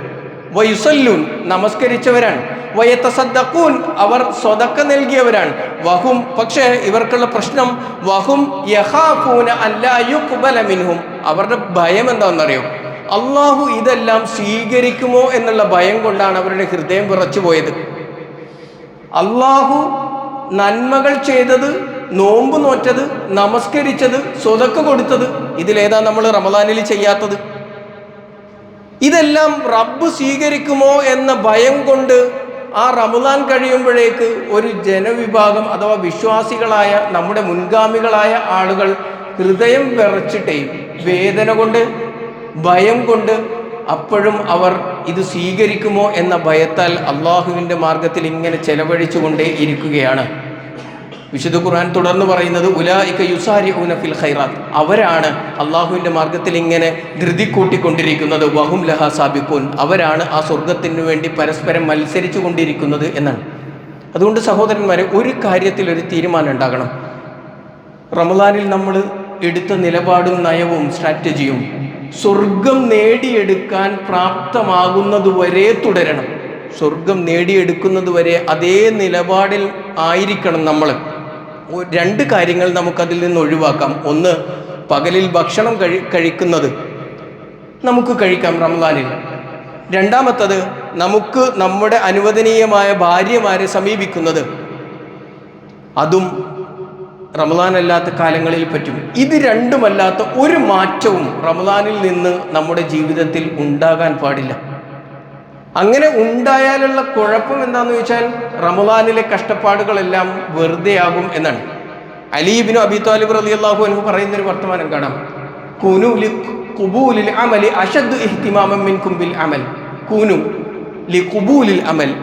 വയുസല്ലൂൻ, നമസ്കരിച്ചവരാണ്. വയതസദ്ദഖൂൻ, അവർ സ്വതക്ക നൽകിയവരാണ്. വഹും, പക്ഷേ ഇവർക്കുള്ള പ്രശ്നം വഹും യഖാഫൂന അല്ലാ യുഖ്ബല മിൻഹും, അവരുടെ ഭയം എന്താണെന്നറിയോ? അള്ളാഹു ഇതെല്ലാം സ്വീകരിക്കുമോ എന്നുള്ള ഭയം കൊണ്ടാണ് അവരുടെ ഹൃദയം വിറച്ചു പോയത്. അള്ളാഹു നന്മകൾ ചെയ്തത്, നോമ്പ് നോറ്റത്, നമസ്കരിച്ചത്, സ്വതക്ക കൊടുത്തത്, ഇതിലേതാ നമ്മൾ റമദാനിൽ ചെയ്യാത്തത്? ഇതെല്ലാം റബ്ബ് സ്വീകരിക്കുമോ എന്ന ഭയം കൊണ്ട് ആ റമദാൻ കഴിയുമ്പോഴേക്ക് ഒരു ജനവിഭാഗം അഥവാ വിശ്വാസികളായ നമ്മുടെ മുൻഗാമികളായ ആളുകൾ ഹൃദയം വിറച്ചിട്ടേ, വേദന കൊണ്ട്, ഭയം കൊണ്ട്, അപ്പോഴും അവർ ഇത് സ്വീകരിക്കുമോ എന്ന ഭയത്താൽ അള്ളാഹുവിൻ്റെ മാർഗത്തിൽ ഇങ്ങനെ ചെലവഴിച്ചു കൊണ്ടേ ഇരിക്കുകയാണ്. വിശുദ്ധ ഖുർആൻ തുടർന്ന് പറയുന്നത് ഉലൈക യുസാരിഊന ഫിൽ ഖൈറാത്ത്, അവരാണ് അള്ളാഹുവിൻ്റെ മാർഗത്തിൽ ഇങ്ങനെ ധൃതി കൂട്ടിക്കൊണ്ടിരിക്കുന്നത്. വഹും ലഹാ സാബിഖൂൻ, അവരാണ് ആ സ്വർഗത്തിന് വേണ്ടി പരസ്പരം മത്സരിച്ചു കൊണ്ടിരിക്കുന്നത് എന്നാണ്. അതുകൊണ്ട് സഹോദരന്മാരെ, ഒരു കാര്യത്തിൽ ഒരു തീരുമാനം ഉണ്ടാകണം. റമദാനിൽ നമ്മൾ എടുത്ത നിലപാടും നയവും സ്ട്രാറ്റജിയും സ്വർഗം നേടിയെടുക്കാൻ പ്രാപ്തമാകുന്നതുവരെ തുടരണം. സ്വർഗം നേടിയെടുക്കുന്നതുവരെ അതേ നിലപാടിൽ ആയിരിക്കണം നമ്മൾ. രണ്ട് കാര്യങ്ങൾ നമുക്കതിൽ നിന്ന് ഒഴിവാക്കാം. ഒന്ന്, പകലിൽ ഭക്ഷണം കഴിക്കുന്നത് നമുക്ക് കഴിക്കാം റമദാനിൽ. രണ്ടാമത്തത്, നമുക്ക് നമ്മുടെ അനുവദനീയമായ ഭാര്യമാരെ സമീപിക്കുന്നത്, അതും റമദാൻ അല്ലാത്ത കാലങ്ങളിൽ പറ്റും. ഇത് രണ്ടുമല്ലാത്ത ഒരു മാറ്റവും റമദാനിൽ നിന്ന് നമ്മുടെ ജീവിതത്തിൽ ഉണ്ടാകാൻ പാടില്ല. അങ്ങനെ ഉണ്ടായാലുള്ള കുഴപ്പം എന്താണെന്ന് ചോദിച്ചാൽ റമദാനിലെ കഷ്ടപ്പാടുകളെല്ലാം വെറുതെയാകും എന്നാണ്. അലി ഇബ്നു അബി ത്വാലിബ് റളിയല്ലാഹു അൻഹു പറയുന്നൊരു വർത്തമാനം കാണാം. കൂനു ലിഖുബൂലിൽ അമലി അശദ്ദു ഇഹ്തിമാമൻ മിൻകും ബിൽ അമൽ. കൂനു ലിഖുബൂലിൽ അമൽ,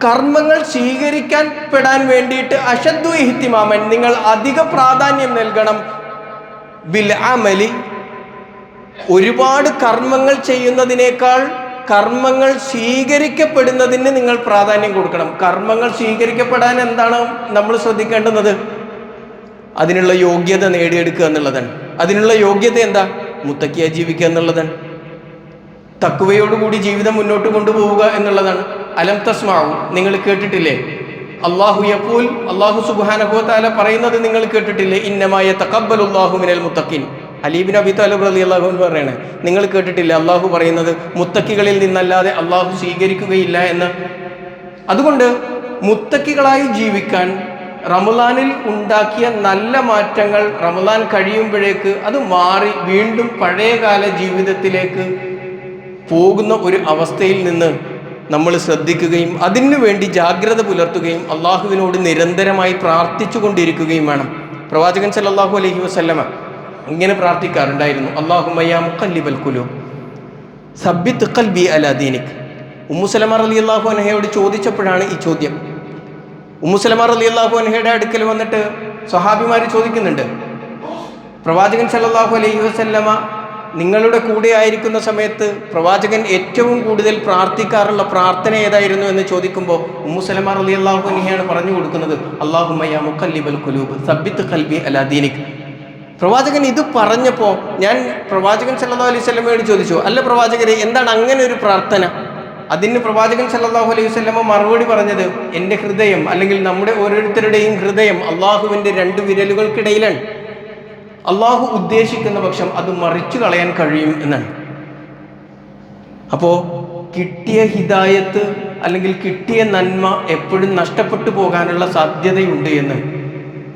കർമ്മങ്ങൾ സ്വീകരിക്കപ്പെടാൻ വേണ്ടിയിട്ട് അശദ്ദു ഇഹ്തിമാമൻ, നിങ്ങൾ അധിക പ്രാധാന്യം നൽകണം. ബിൽ അമലി, ഒരുപാട് കർമ്മങ്ങൾ ചെയ്യുന്നതിനേക്കാൾ കർമ്മങ്ങൾ സ്വീകരിക്കപ്പെടുന്നതിന് നിങ്ങൾ പ്രാധാന്യം കൊടുക്കണം. കർമ്മങ്ങൾ സ്വീകരിക്കപ്പെടാൻ എന്താണ് നമ്മൾ ശ്രദ്ധിക്കേണ്ടുന്നത്? അതിനുള്ള യോഗ്യത നേടിയെടുക്കുക എന്നുള്ളതാണ്. അതിനുള്ള യോഗ്യത എന്താ? മുത്തക്കിയ ജീവിക്കുക എന്നുള്ളതാണ്. തഖ്വയോടുകൂടി ജീവിതം മുന്നോട്ട് കൊണ്ടുപോവുക എന്നുള്ളതാണ്. അലം തസ്മഉ, നിങ്ങൾ കേട്ടിട്ടില്ലേ? അല്ലാഹു യഖൂൽ, അല്ലാഹു സുബ്ഹാനഹു വ തആല പറയുന്നത് നിങ്ങൾ കേട്ടിട്ടില്ലേ? ഇന്നമാ യതഖബ്ബലുല്ലാഹു മിനൽ മുത്തഖീൻ. അലി ഇബ്നു അബി ത്വാലിബ് റളിയല്ലാഹു അൻഹു പറയാണ്, നിങ്ങൾ കേട്ടിട്ടില്ല അള്ളാഹു പറയുന്നത് മുത്തക്കികളിൽ നിന്നല്ലാതെ അള്ളാഹു സ്വീകരിക്കുകയില്ല എന്ന്. അതുകൊണ്ട് മുത്തക്കികളായി ജീവിക്കാൻ റമദാനിൽ ഉണ്ടാക്കിയ നല്ല മാറ്റങ്ങൾ റമദാൻ കഴിയുമ്പോഴേക്ക് അത് മാറി വീണ്ടും പഴയകാല ജീവിതത്തിലേക്ക് പോകുന്ന ഒരു അവസ്ഥയിൽ നിന്ന് നമ്മൾ ശ്രദ്ധിക്കുകയും അതിനു വേണ്ടി ജാഗ്രത പുലർത്തുകയും അള്ളാഹുവിനോട് നിരന്തരമായി പ്രാർത്ഥിച്ചു കൊണ്ടിരിക്കുകയും വേണം. പ്രവാചകൻ സല്ലല്ലാഹു അലൈഹി വസല്ലമ ഇങ്ങനെ പ്രാർത്ഥിക്കാറുണ്ടായിരുന്നു, അല്ലാഹുമ്മ യാ മുഖല്ലിബൽ ഖുലൂബ് സബ്ബിത് ഖൽബി അലാ ദീനിക്. ഉമ്മു സലമ റളിയല്ലാഹു അൻഹയോട് ചോദിച്ചപ്പോഴാണ് ഈ ചോദ്യം. ഉമ്മു സലമ റളിയല്ലാഹു അൻഹയുടെ അടുക്കൽ വന്നിട്ട് സ്വഹാബിമാർ ചോദിക്കുന്നുണ്ട്, പ്രവാചകൻ സല്ലല്ലാഹു അലൈഹി വസല്ലമ നിങ്ങളുടെ കൂടെ ആയിരിക്കുന്ന സമയത്ത് പ്രവാചകൻ ഏറ്റവും കൂടുതൽ പ്രാർത്ഥിക്കാറുള്ള പ്രാർത്ഥന ഏതായിരുന്നു എന്ന് ചോദിക്കുമ്പോൾ ഉമ്മു സലമ റളിയല്ലാഹു അൻഹയാണ് പറഞ്ഞു കൊടുക്കുന്നത്, അല്ലാഹുമ്മ യാ മുഖല്ലിബൽ ഖുലൂബ് സബ്ബിത് ഖൽബി അലാ ദീനിക്. പ്രവാചകൻ ഇത് പറഞ്ഞപ്പോൾ ഞാൻ പ്രവാചകൻ സല്ലല്ലാഹു അലൈഹി വസല്ലമയോട് ചോദിച്ചു, അല്ല പ്രവാചകരെ, എന്താണ് അങ്ങനെ ഒരു പ്രാർത്ഥന? അതിന് പ്രവാചകൻ സല്ലല്ലാഹു അലൈഹി വസല്ലമ മറുപടി പറഞ്ഞത്, എൻ്റെ ഹൃദയം, അല്ലെങ്കിൽ നമ്മുടെ ഓരോരുത്തരുടെയും ഹൃദയം അള്ളാഹുവിൻ്റെ 2 വിരലുകൾക്കിടയിലാണ്. അള്ളാഹു ഉദ്ദേശിക്കുന്ന പക്ഷം അത് മറിച്ചു കളയാൻ കഴിയും എന്നാണ്. അപ്പോൾ കിട്ടിയ ഹിദായത്ത് അല്ലെങ്കിൽ കിട്ടിയ നന്മ എപ്പോഴും നഷ്ടപ്പെട്ടു പോകാനുള്ള സാധ്യതയുണ്ട് എന്ന്.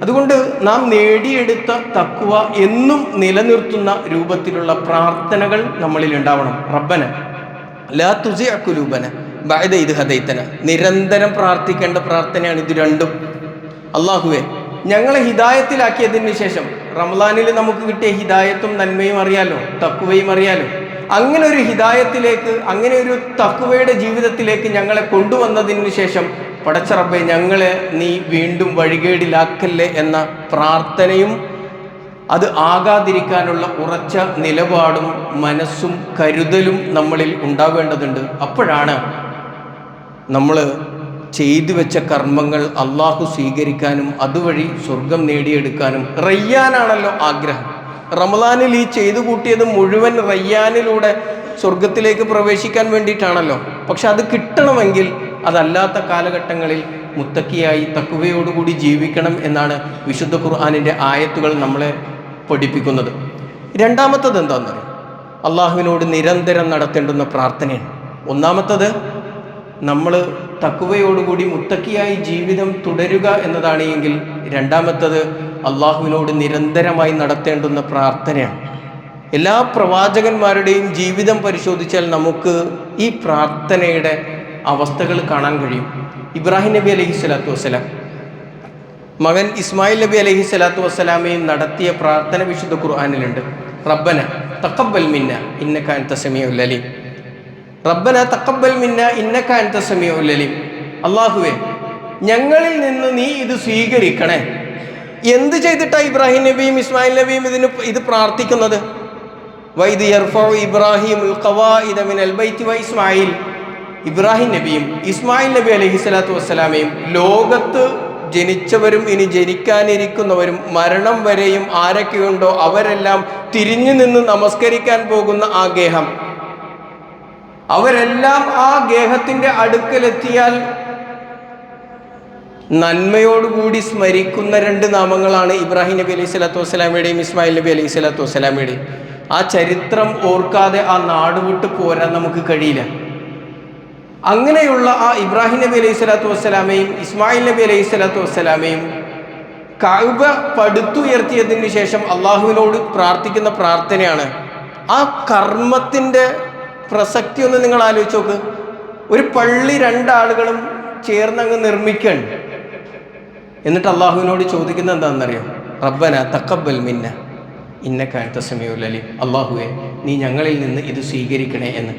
അതുകൊണ്ട് നാം നേടിയെടുത്ത തഖ്വ എന്നും നിലനിർത്തുന്ന രൂപത്തിലുള്ള പ്രാർത്ഥനകൾ നമ്മളിൽ ഉണ്ടാവണം. റബ്ബന ലാ തുസിഅ ഖുലൂബന ബഅദ ഇദ് ഹദൈതന. നിരന്തരം പ്രാർത്ഥിക്കേണ്ട പ്രാർത്ഥനയാണ് ഇത് രണ്ടും. അല്ലാഹുവേ, ഞങ്ങളെ ഹിദായത്തിലാക്കിയതിന് ശേഷം, റമളാനിൽ നമുക്ക് കിട്ടിയ ഹിദായത്തും നന്മയും അറിയാലോ, തഖ്വയും അറിയാലോ, അങ്ങനെ ഒരു ഹിദായത്തിലേക്ക്, അങ്ങനെ ഒരു തഖ്വയുടെ ജീവിതത്തിലേക്ക് ഞങ്ങളെ കൊണ്ടുവന്നതിന് ശേഷം, പടച്ച റബ്ബേ, ഞങ്ങളെ നീ വീണ്ടും വഴികേടിലാക്കല്ലേ എന്ന പ്രാർത്ഥനയും അത് ആകാതിരിക്കാനുള്ള ഉറച്ച നിലപാടും മനസ്സും കരുതലും നമ്മളിൽ ഉണ്ടാവേണ്ടതുണ്ട്. അപ്പോഴാണ് നമ്മൾ ചെയ്തു വെച്ച കർമ്മങ്ങൾ അള്ളാഹു സ്വീകരിക്കാനും അതുവഴി സ്വർഗം നേടിയെടുക്കാനും. റയ്യാനാണല്ലോ ആഗ്രഹം. റമളാനിൽ ഈ ചെയ്തു കൂട്ടിയത് മുഴുവൻ റയ്യാനിലൂടെ സ്വർഗത്തിലേക്ക് പ്രവേശിക്കാൻ വേണ്ടിയിട്ടാണല്ലോ. പക്ഷെ അത് കിട്ടണമെങ്കിൽ അതല്ലാത്ത കാലഘട്ടങ്ങളിൽ മുത്തക്കിയായി തഖ്വയോടുകൂടി ജീവിക്കണം എന്നാണ് വിശുദ്ധ ഖുർആനിൻ്റെ ആയത്തുകൾ നമ്മളെ പഠിപ്പിക്കുന്നത്. രണ്ടാമത്തത് എന്താണെന്ന് പറയും, അള്ളാഹുവിനോട് നിരന്തരം നടത്തേണ്ടുന്ന പ്രാർത്ഥനയാണ്. ഒന്നാമത്തത് നമ്മൾ തഖ്വയോടുകൂടി മുത്തക്കിയായി ജീവിതം തുടരുക എന്നതാണ് എങ്കിൽ, രണ്ടാമത്തത് അള്ളാഹുവിനോട് നിരന്തരമായി നടത്തേണ്ടുന്ന പ്രാർത്ഥനയാണ്. എല്ലാ പ്രവാചകന്മാരുടെയും ജീവിതം പരിശോധിച്ചാൽ നമുക്ക് ഈ പ്രാർത്ഥനയുടെ അവസ്ഥകൾ കാണാൻ കഴിയും. ഇബ്രാഹിം നബി അലൈഹി സ്വലാത്തു വസ്സലാം മകൻ ഇസ്മായിൽ നബി അലൈഹി സ്വലാത്തു വസ്സലാമയും നടത്തിയ പ്രാർത്ഥന വിശുദ്ധ ഖുർആനിലുണ്ട്. റബ്ബന തഖബ്ബൽ മിന്ന ഇന്നക അൻത സമീഉൽ അലീം. റബ്ബന തഖബ്ബൽ മിന്ന ഇന്നക അൻത സമീഉൽ അലീം. അല്ലാഹുവേ, ഞങ്ങളിൽ നിന്ന് നീ ഇത് സ്വീകരിക്കണേ. എന്ത് ചെയ്തിട്ടാ ഇബ്രാഹിം നബിയും ഇസ്മായിൽ നബിയും ഇത് പ്രാർത്ഥിക്കുന്നത്? വൈദ് യർഫഉ ഇബ്രാഹിമുൽ ഖവാഇദ മിനൽ ബൈത്തി വ ഇസ്മായിൽ. ഇബ്രാഹിം നബിയും ഇസ്മായിൽ നബി അലൈഹി സ്വലാത്തു വസ്സലാമയും ലോകത്ത് ജനിച്ചവരും ഇനി ജനിക്കാനിരിക്കുന്നവരും മരണം വരെയും ആരൊക്കെയുണ്ടോ അവരെല്ലാം തിരിഞ്ഞു നിന്ന് നമസ്കരിക്കാൻ പോകുന്ന ആ ഗേഹം, അവരെല്ലാം ആ ഗേഹത്തിൻ്റെ അടുക്കലെത്തിയാൽ നന്മയോടുകൂടി സ്മരിക്കുന്ന 2 നാമങ്ങളാണ് ഇബ്രാഹിം നബി അലൈഹി സ്വലാത്തു വസ്സലാമയുടെയും ഇസ്മായിൽ നബി അലൈഹി സ്വലാത്തു വസ്സലാമയുടെയും. ആ ചരിത്രം ഓർക്കാതെ ആ നാട് വിട്ട് പോരാൻ നമുക്ക് കഴിയില്ല. അങ്ങനെയുള്ള ആ ഇബ്രാഹിം നബി അലൈഹി സ്വലാത്തു വസ്സലാമയും ഇസ്മായിൽ നബി അലൈഹി സ്വലാത്തു വസ്സലാമയും കഅബ പടുത്തുയർത്തിയതിന് ശേഷം അള്ളാഹുവിനോട് പ്രാർത്ഥിക്കുന്ന പ്രാർത്ഥനയാണ്. ആ കർമ്മത്തിൻ്റെ പ്രസക്തി ഒന്ന് നിങ്ങൾ ആലോചിച്ച് നോക്ക്. ഒരു പള്ളി 2 ആളുകളും ചേർന്നങ്ങ് നിർമ്മിക്കണം. എന്നിട്ട് അള്ളാഹുവിനോട് ചോദിക്കുന്നത് എന്താണെന്നറിയോ? റബ്ബന തഖബ്ബൽ മിന്ന ഇന്നക അൻത സമീഉൽ അലീം. അള്ളാഹുവേ, നീ ഞങ്ങളിൽ നിന്ന് ഇത് സ്വീകരിക്കണേ എന്ന്.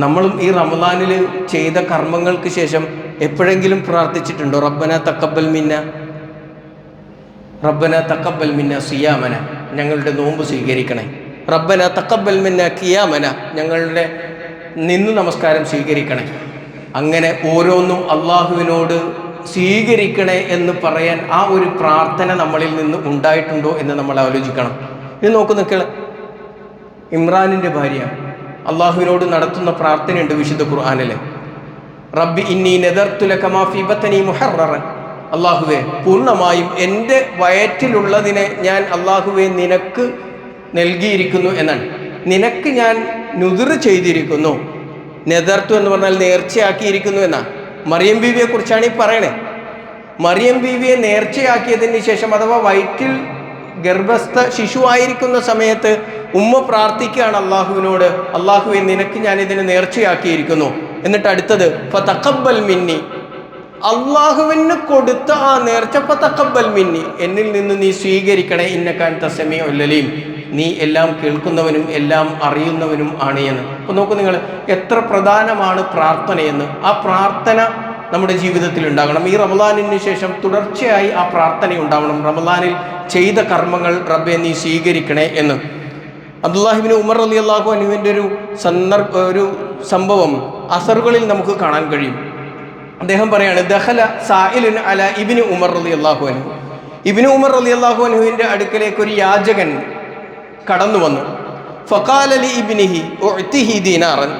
നമ്മളും ഈ റമളാനിൽ ചെയ്ത കർമ്മങ്ങൾക്ക് ശേഷം എപ്പോഴെങ്കിലും പ്രാർത്ഥിച്ചിട്ടുണ്ടോ? റബ്ബന തഖബ്ബൽ മിന്ന, റബ്ബന തഖബ്ബൽ മിന്ന സിയാമന, ഞങ്ങളുടെ നോമ്പ് സ്വീകരിക്കണേ. റബ്ബന തഖബ്ബൽ മിന്ന ഖിയാമന, ഞങ്ങളുടെ നിന്നു നമസ്കാരം സ്വീകരിക്കണേ. അങ്ങനെ ഓരോന്നും അള്ളാഹുവിനോട് സ്വീകരിക്കണേ എന്ന് പറയാൻ ആ ഒരു പ്രാർത്ഥന നമ്മളിൽ നിന്ന് ഉണ്ടായിട്ടുണ്ടോ എന്ന് നമ്മൾ ആലോചിക്കണം. ഇത് നോക്ക്, ഇമ്രാനിൻ്റെ ഭാര്യ അള്ളാഹുവിനോട് നടത്തുന്ന പ്രാർത്ഥനയുണ്ട് വിശുദ്ധ ഖുർആനിലെ. റബ്ബി ഇന്നി നദർതു ലക മാ ഫീ ബത്നി മുഹററൻ. അള്ളാഹുവേ, പൂർണ്ണമായും എൻ്റെ വയറ്റിലുള്ളതിനെ ഞാൻ അള്ളാഹുവേ നിനക്ക് നൽകിയിരിക്കുന്നു എന്നാണ്. നിനക്ക് ഞാൻ നുദർ ചെയ്തിരിക്കുന്നു. നെദർത്തു എന്ന് പറഞ്ഞാൽ നേർച്ചയാക്കിയിരിക്കുന്നു എന്നാണ്. മറിയം ബീവിയെ കുറിച്ചാണ് ഈ പറയണേ. മറിയം ബീവിയെ നേർച്ചയാക്കിയതിന് ശേഷം, അഥവാ വയറ്റിൽ ഗർഭസ്ഥ ശിശുവായിരിക്കുന്ന സമയത്ത് ഉമ്മ പ്രാർത്ഥിക്കുകയാണ് അള്ളാഹുവിനോട്, അള്ളാഹുവെ നിനക്ക് ഞാൻ ഇതിനെ നേർച്ചയാക്കിയിരിക്കുന്നു. എന്നിട്ട് അടുത്തത് ഫതഖബ്ബൽ മിന്നി, അള്ളാഹുവിന് കൊടുത്ത ആ നേർച്ച ഫതഖബ്ബൽ മിന്നി, എന്നിൽ നിന്ന് നീ സ്വീകരിക്കണേ. ഇന്നക അൻത സമീഉൽ അലീം, നീ എല്ലാം കേൾക്കുന്നവനും എല്ലാം അറിയുന്നവനും ആണ് എന്ന്. അപ്പോൾ നോക്കൂ നിങ്ങൾ, എത്ര പ്രധാനമാണ് പ്രാർത്ഥനയെന്ന്. ആ പ്രാർത്ഥന നമ്മുടെ ജീവിതത്തിൽ ഉണ്ടാകണം. ഈ റമളാനിന് ശേഷം തുടർച്ചയായി ആ പ്രാർത്ഥന ഉണ്ടാവണം. റമളാനിൽ ചെയ്ത കർമ്മങ്ങൾ റബ്ബേ നീ സ്വീകരിക്കണേ എന്ന്. അബ്ദുല്ലാഹിബ്നു ഉമർ റളിയല്ലാഹു അൻഹുവിൻ്റെ ഒരു സംഭവം അസറുകളിൽ നമുക്ക് കാണാൻ കഴിയും. അദ്ദേഹം പറയാണ്, ദഖല സായിലുൻ അല ഇബ്നു ഉമർ റളിയല്ലാഹു അൻഹു. ഇബ്നു ഉമർ റളിയല്ലാഹു അൻഹുവിൻ്റെ അടുക്കലേക്ക് ഒരു യാചകൻ കടന്നു വന്നു. ഫഖാല ലി ഇബ്നിഹി ഉഅ്തിഹി ദീനാറൻ.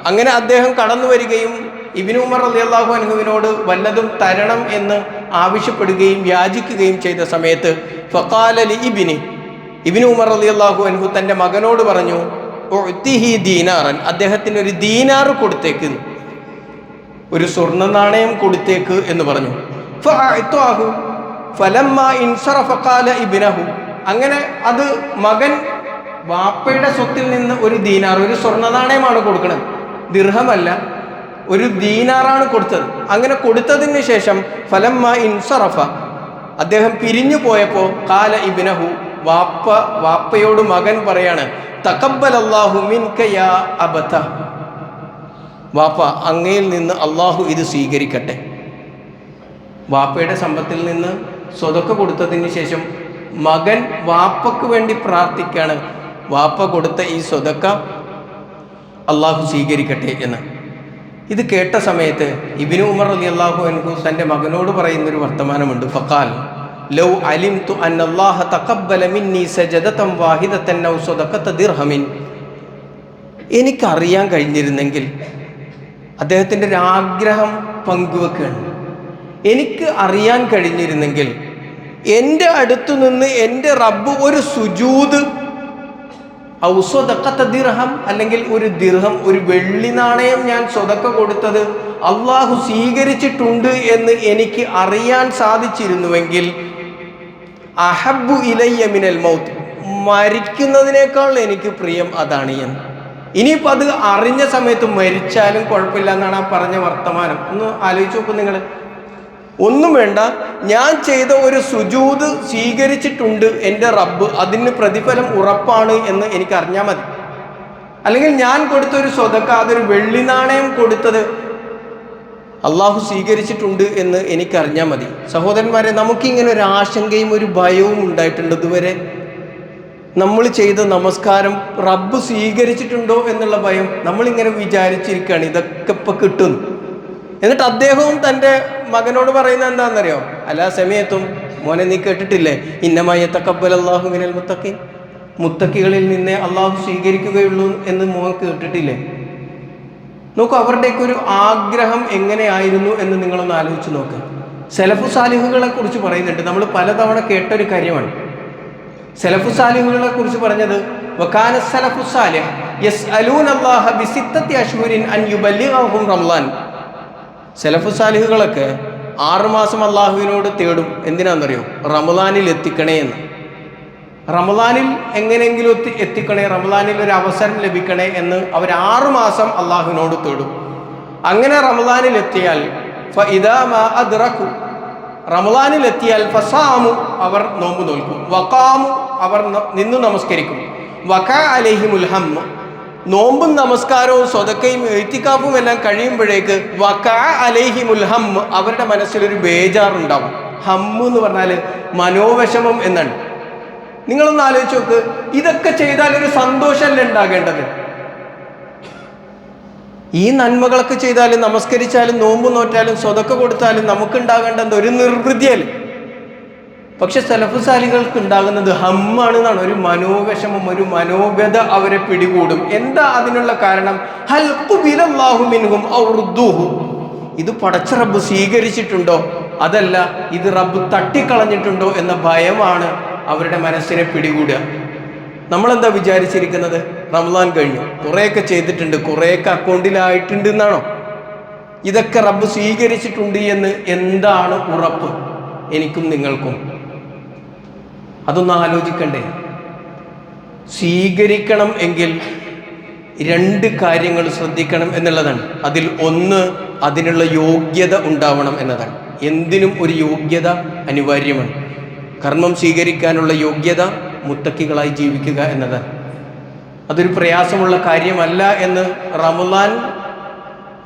അങ്ങനെ അദ്ദേഹം കടന്നു വരികയും ഇബ്നു ഉമർ റളിയല്ലാഹു അൻഹുവിനോട് വല്ലതും തരണം എന്ന് ആവശ്യപ്പെടുകയും യാചിക്കുകയും ചെയ്ത സമയത്ത് ഫഖാല ലി ഇബ്നു ഉമർ റളിയല്ലാഹു അൻഹു തൻ്റെ മകനോട് പറഞ്ഞു, ഉഅ്തിഹി ദീനാറൻ, അദ്ദേഹത്തിന് ഒരു ദീനാർ കൊടുത്തേക്ക്, ഒരു സ്വർണ്ണ നാണയം കൊടുത്തേക്ക് എന്ന് പറഞ്ഞു. ഫഅഅ്താഹു ഫലമ്മ ഇൻസറഫ ഖാല ഇബ്നഹു. അങ്ങനെ അത് മകൻ വാപ്പയുടെ സ്വത്തിൽ നിന്ന് ഒരു ദീനാർ, ഒരു സ്വർണ്ണ നാണയമാണ് കൊടുക്കുന്നത്, ദിർഹമല്ല, ഒരു ദീനാറാണ് കൊടുത്തത്. അങ്ങനെ കൊടുത്തതിന് ശേഷം ഫലമ്മ ഇൻസറഫ, അദ്ദേഹം പിരിഞ്ഞു പോയപ്പോൾ ഖാല ഇബ്നഹു, വാപ്പയോട് മകൻ പറയാണ്, തഖബ്ബലല്ലാഹു മിൻക യാ അബത, വാപ്പ അങ്ങയിൽ നിന്ന് അള്ളാഹു ഇത് സ്വീകരിക്കട്ടെ. വാപ്പയുടെ സമ്പത്തിൽ നിന്ന് സ്വതക്ക കൊടുത്തതിന് ശേഷം മകൻ വാപ്പക്ക് വേണ്ടി പ്രാർത്ഥിക്കുകയാണ്, വാപ്പ കൊടുത്ത ഈ സ്വതക്ക അള്ളാഹു സ്വീകരിക്കട്ടെ എന്ന്. ഇത് കേട്ട സമയത്ത് ഇബ്നു ഉമർ റളിയല്ലാഹു അൻഹു തൻ്റെ മകനോട് പറയുന്നൊരു വർത്തമാനമുണ്ട്. ഫഖാൽ ലൗ അലിംതു അന്നല്ലാഹ തഖബ്ബല മിന്നി സജദതൻ വാഹിദതൻ ഔ സദഖത ദിർഹമിൻ, എനിക്കറിയാൻ കഴിഞ്ഞിരുന്നെങ്കിൽ, അദ്ദേഹത്തിൻ്റെ ഒരു ആഗ്രഹം പങ്കുവെക്കുകയാണ്, എനിക്ക് അറിയാൻ കഴിഞ്ഞിരുന്നെങ്കിൽ എൻ്റെ അടുത്തു നിന്ന് എൻ്റെ റബ്ബ് ഒരു സുജൂദ് ഔ സദഖത ദിർഹം, അല്ലെങ്കിൽ ഒരു ദിർഹം, ഒരു വെള്ളി നാണയം ഞാൻ സ്വതക്ക കൊടുത്തത് അള്ളാഹു സ്വീകരിച്ചിട്ടുണ്ട് എന്ന് എനിക്ക് അറിയാൻ സാധിച്ചിരുന്നുവെങ്കിൽ അഹബ്ബു ഇലയ്യ മിനൽ മൗത്ത്, മരിക്കുന്നതിനേക്കാൾ എനിക്ക് പ്രിയം അതാണ് എന്ന്. ഇനിയിപ്പോൾ അത് അറിഞ്ഞ സമയത്ത് മരിച്ചാലും കുഴപ്പമില്ല എന്നാണ് ആ പറഞ്ഞ വർത്തമാനം. ഒന്ന് ആലോചിച്ച് നോക്കും നിങ്ങൾ. ഒന്നും വേണ്ട, ഞാൻ ചെയ്ത ഒരു സുജൂദ് സ്വീകരിച്ചിട്ടുണ്ട് എൻ്റെ റബ്ബ്, അതിന് പ്രതിഫലം ഉറപ്പാണ് എന്ന് എനിക്ക് അറിഞ്ഞാൽ മതി. അല്ലെങ്കിൽ ഞാൻ കൊടുത്ത ഒരു സ്വതക്ക, അതൊരു വെള്ളി നാണയം കൊടുത്തത് അള്ളാഹു സ്വീകരിച്ചിട്ടുണ്ട് എന്ന് എനിക്കറിഞ്ഞാൽ മതി. സഹോദരന്മാരെ, നമുക്കിങ്ങനെ ഒരു ആശങ്കയും ഒരു ഭയവും ഉണ്ടായിട്ടുണ്ട് ഇതുവരെ. നമ്മൾ ചെയ്ത നമസ്കാരം റബ്ബ് സ്വീകരിച്ചിട്ടുണ്ടോ എന്നുള്ള ഭയം നമ്മളിങ്ങനെ വിചാരിച്ചിരിക്കുകയാണ്, ഇതൊക്കെ ഇപ്പം കിട്ടും. എന്നിട്ട് അദ്ദേഹവും തൻ്റെ മകനോട് പറയുന്നത് എന്താണെന്നറിയോ? അലാ സമയത്തും, മോനെ നീ കേട്ടിട്ടില്ലേ, ഇന്നമായ തഖബ്ബലല്ലാഹു മിനൽ മുത്തഖീൻ, മുത്തഖികളിൽ നിന്നേ അള്ളാഹു സ്വീകരിക്കുകയുള്ളൂ എന്ന് മോൻ കേട്ടിട്ടില്ലേ? നോക്കൂ, അവരുടെയൊക്കെ ഒരു ആഗ്രഹം എങ്ങനെയായിരുന്നു എന്ന് നിങ്ങളൊന്ന് ആലോചിച്ച് നോക്ക്. സലഫു സാലിഹുകളെ കുറിച്ച് പറയുന്നുണ്ട്, നമ്മൾ പലതവണ കേട്ടൊരു കാര്യമാണ്. സലഫു സാലിഹുകളെ കുറിച്ച് പറഞ്ഞത്, വകാന സലഫു സാലിഹ് യസ്അലൂനല്ലാഹ ബിസിത്തത്തി അശ്ഹുരിൻ അൻ യുബല്ലിഗഹും റമളാൻ. സലഫു സാലിഹുകളൊക്കെ 6 മാസം അള്ളാഹുവിനോട് തേടും. എന്തിനാണെന്നറിയോ? റമളാനിൽ എത്തിക്കണേ എന്ന്. റമളാനിൽ എങ്ങനെയെങ്കിലും എത്തിക്കണേ, റമളാനിൽ ഒരു അവസരം ലഭിക്കണേ എന്ന് അവർ 6 മാസം അള്ളാഹുവിനോട് തേടും. അങ്ങനെ റമളാനിൽ എത്തിയാൽ ഫഇദാ മാ അദ്റകു, റമളാനിൽ എത്തിയാൽ ഫസാമു, അവർ നോമ്പ് നോൽക്കും. വഖാമു, അവർ നിന്ന് നമസ്കരിക്കും. വഖാ അലൈഹിമുൽ ഹമ്മ്, നോമ്പും നമസ്കാരവും സ്വതക്കയും ഇഅ്തികാഫും എല്ലാം കഴിയുമ്പോഴേക്ക് വഖാ അലൈഹിമുൽ ഹമ്മ്, അവരുടെ മനസ്സിലൊരു ബേജാറുണ്ടാവും. ഹമ്മ് എന്ന് പറഞ്ഞാൽ മനോവിഷമം എന്നാണ്. നിങ്ങളൊന്ന് ആലോചിച്ച് നോക്ക്, ഇതൊക്കെ ചെയ്താൽ ഒരു സന്തോഷമല്ലേ ഉണ്ടാകേണ്ടത്? ഈ നന്മകളൊക്കെ ചെയ്താലും നമസ്കരിച്ചാലും നോമ്പ് നോറ്റാലും സ്വതക്ക കൊടുത്താലും നമുക്കുണ്ടാകേണ്ടത് ഒരു നിർവൃതിയല്ല. പക്ഷെ സലഫു സാലികൾക്ക് ഉണ്ടാകുന്നത് ഹമ്മാണെന്നാണ്, ഒരു മനോവിഷമം, ഒരു മനോവ്യത അവരെ പിടികൂടും. എന്താ അതിനുള്ള കാരണം? ഹൽ ഖുബിലല്ലാഹു മിൻഹും ഔ റുദ്ദൂഹു, ഇത് പടച്ച റബ്ബ് സ്വീകരിച്ചിട്ടുണ്ടോ, അതല്ല ഇത് റബ്ബ് തട്ടിക്കളഞ്ഞിട്ടുണ്ടോ എന്ന ഭയമാണ് അവരുടെ മനസ്സിനെ പിടികൂടുക. നമ്മളെന്താ വിചാരിച്ചിരിക്കുന്നത്? റമളാൻ കഴിഞ്ഞു, കുറേയൊക്കെ ചെയ്തിട്ടുണ്ട്, കുറേയൊക്കെ അക്കൗണ്ടിലായിട്ടുണ്ട് എന്നാണോ? ഇതൊക്കെ റബ്ബ് സ്വീകരിച്ചിട്ടുണ്ട് എന്ന് എന്താണ് ഉറപ്പ് എനിക്കും നിങ്ങൾക്കും? അതൊന്ന് ആലോചിക്കണ്ടേ? സ്വീകരിക്കണം എങ്കിൽ 2 കാര്യങ്ങൾ ശ്രദ്ധിക്കണം എന്നുള്ളതാണ്. അതിൽ ഒന്ന്, അതിനുള്ള യോഗ്യത ഉണ്ടാവണം എന്നതാണ്. എന്തിനും ഒരു യോഗ്യത അനിവാര്യമാണ്. കർമ്മം സ്വീകരിക്കാനുള്ള യോഗ്യത മുത്തക്കികളായി ജീവിക്കുക എന്നതാണ്. അതൊരു പ്രയാസമുള്ള കാര്യമല്ല എന്ന് റമളാൻ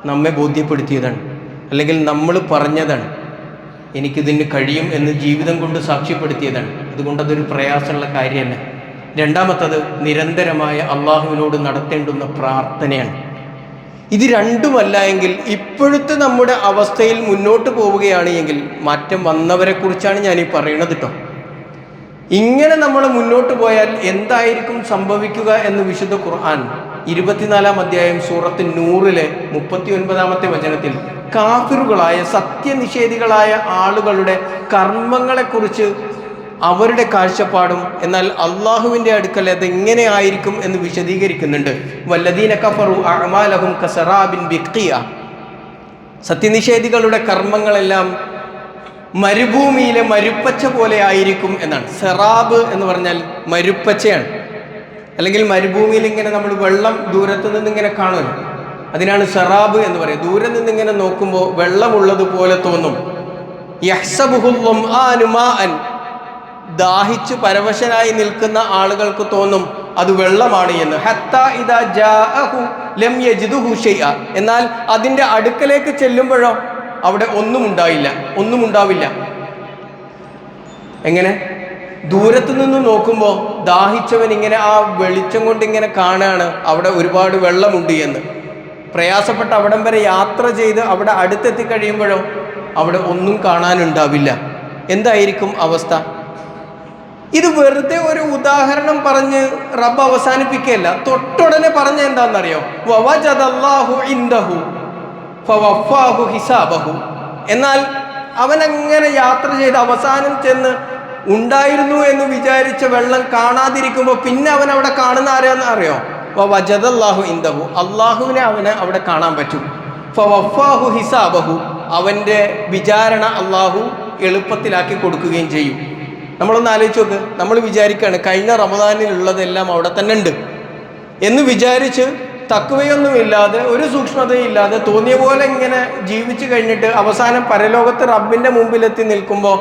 നമ്മെ ബോധ്യപ്പെടുത്തിയതാണ്, അല്ലെങ്കിൽ നമ്മൾ പറഞ്ഞതാണ്. എനിക്കിതിന് കഴിയും എന്ന് ജീവിതം കൊണ്ട് സാക്ഷ്യപ്പെടുത്തിയതാണ്. അതുകൊണ്ട് അതൊരു പ്രയാസമുള്ള കാര്യമല്ല. രണ്ടാമത്തത്, നിരന്തരമായ അള്ളാഹുവിനോട് നടത്തേണ്ടുന്ന പ്രാർത്ഥനയാണ്. ഇത് രണ്ടുമല്ല എങ്കിൽ ഇപ്പോഴത്തെ നമ്മുടെ അവസ്ഥയിൽ മുന്നോട്ട് പോവുകയാണ് എങ്കിൽ, മാറ്റം വന്നവരെ കുറിച്ചാണ് ഞാനീ പറയണത് കേട്ടോ. ഇങ്ങനെ നമ്മൾ മുന്നോട്ട് പോയാൽ എന്തായിരിക്കും സംഭവിക്കുക എന്ന് വിശുദ്ധ ഖുർആൻ 24-ാം അധ്യായം സൂറത്ത് നൂറിലെ 39-ാമത്തെ വചനത്തിൽ കാഫിറുകളായ സത്യനിഷേധികളായ ആളുകളുടെ കർമ്മങ്ങളെക്കുറിച്ച് അവരുടെ കാഴ്ചപ്പാടും എന്നാൽ അള്ളാഹുവിൻ്റെ അടുക്കൽ അത് എങ്ങനെ ആയിരിക്കും എന്ന് വിശദീകരിക്കുന്നുണ്ട്. വല്ലദീന കഫറു അഅമാലഹും കസറാബിൻ ബിഖിയ, സത്യനിഷേധികളുടെ കർമ്മങ്ങളെല്ലാം മരുഭൂമിയിലെ മരുപ്പച്ച പോലെ ആയിരിക്കും എന്നാണ്. സെറാബ് എന്ന് പറഞ്ഞാൽ മരുപ്പച്ചയാണ്. അല്ലെങ്കിൽ മരുഭൂമിയിൽ ഇങ്ങനെ നമ്മൾ വെള്ളം ദൂരത്ത് നിന്ന് ഇങ്ങനെ കാണുമല്ലോ, അതിനാണ് സെറാബ് എന്ന് പറയുന്നത്. ദൂരെ നിന്ന് ഇങ്ങനെ നോക്കുമ്പോൾ വെള്ളമുള്ളതുപോലെ തോന്നും. യഹ്സബുഹുൽ ആനുമാൻ, ദാഹിച്ച് പരവശനായി നിൽക്കുന്ന ആളുകൾക്ക് തോന്നും അത് വെള്ളമാണ് എന്ന്. ഹത്താ ഇദാ ജാഅഹു ലം യജിദുഹു ഷൈഅ, എന്നാൽ അതിൻ്റെ അടുക്കലേക്ക് ചെല്ലുമ്പോഴോ അവിടെ ഒന്നും ഉണ്ടാവില്ല. എങ്ങനെ? ദൂരത്ത് നിന്ന് നോക്കുമ്പോൾ ദാഹിച്ചവൻ ഇങ്ങനെ ആ വെളിച്ചം കൊണ്ട് ഇങ്ങനെ കാണുകയാണ് അവിടെ ഒരുപാട് വെള്ളമുണ്ട് എന്ന്. പ്രയാസപ്പെട്ട അവിടം വരെ യാത്ര ചെയ്ത് അവിടെ അടുത്തെത്തി കഴിയുമ്പോഴോ അവിടെ ഒന്നും കാണാനുണ്ടാവില്ല. എന്തായിരിക്കും അവസ്ഥ? ഇത് വെറുതെ ഒരു ഉദാഹരണം പറഞ്ഞ് റബ്ബ് അവസാനിപ്പിക്കുകയല്ല, തൊട്ടുടനെ പറഞ്ഞ എന്താണെന്നറിയോ? വവജദല്ലാഹു ഇൻദഹു ഫവഫാഹു ഹിസാബഹു. എന്നാൽ അവനങ്ങനെ യാത്ര ചെയ്ത് അവസാനം ചെന്ന് ഉണ്ടായിരുന്നു എന്ന് വിചാരിച്ച വെള്ളം കാണാതിരിക്കുമ്പോൾ പിന്നെ അവൻ അവിടെ കാണുന്ന ആരാന്ന് അറിയോ? വവജദല്ലാഹു ഇൻദഹു, അള്ളാഹുവിനെ അവന് അവിടെ കാണാൻ പറ്റും. ഫവഫാഹു ഹിസാബഹു, അവൻ്റെ വിചാരണ അള്ളാഹു എളുപ്പത്തിലാക്കി കൊടുക്കുകയും ചെയ്യും. നമ്മളൊന്ന് ആലോചിച്ച് നോക്ക്. നമ്മൾ വിചാരിക്കുകയാണ് കഴിഞ്ഞ റമദാനിലുള്ളതെല്ലാം അവിടെ തന്നെ ഉണ്ട് എന്ന് വിചാരിച്ച് തഖ്വയൊന്നുമില്ലാതെ ഒരു സൂക്ഷ്മതയില്ലാതെ തോന്നിയ പോലെ ഇങ്ങനെ ജീവിച്ചു കഴിഞ്ഞിട്ട് അവസാനം പരലോകത്ത് റബ്ബിൻ്റെ മുമ്പിലെത്തി നിൽക്കുമ്പോൾ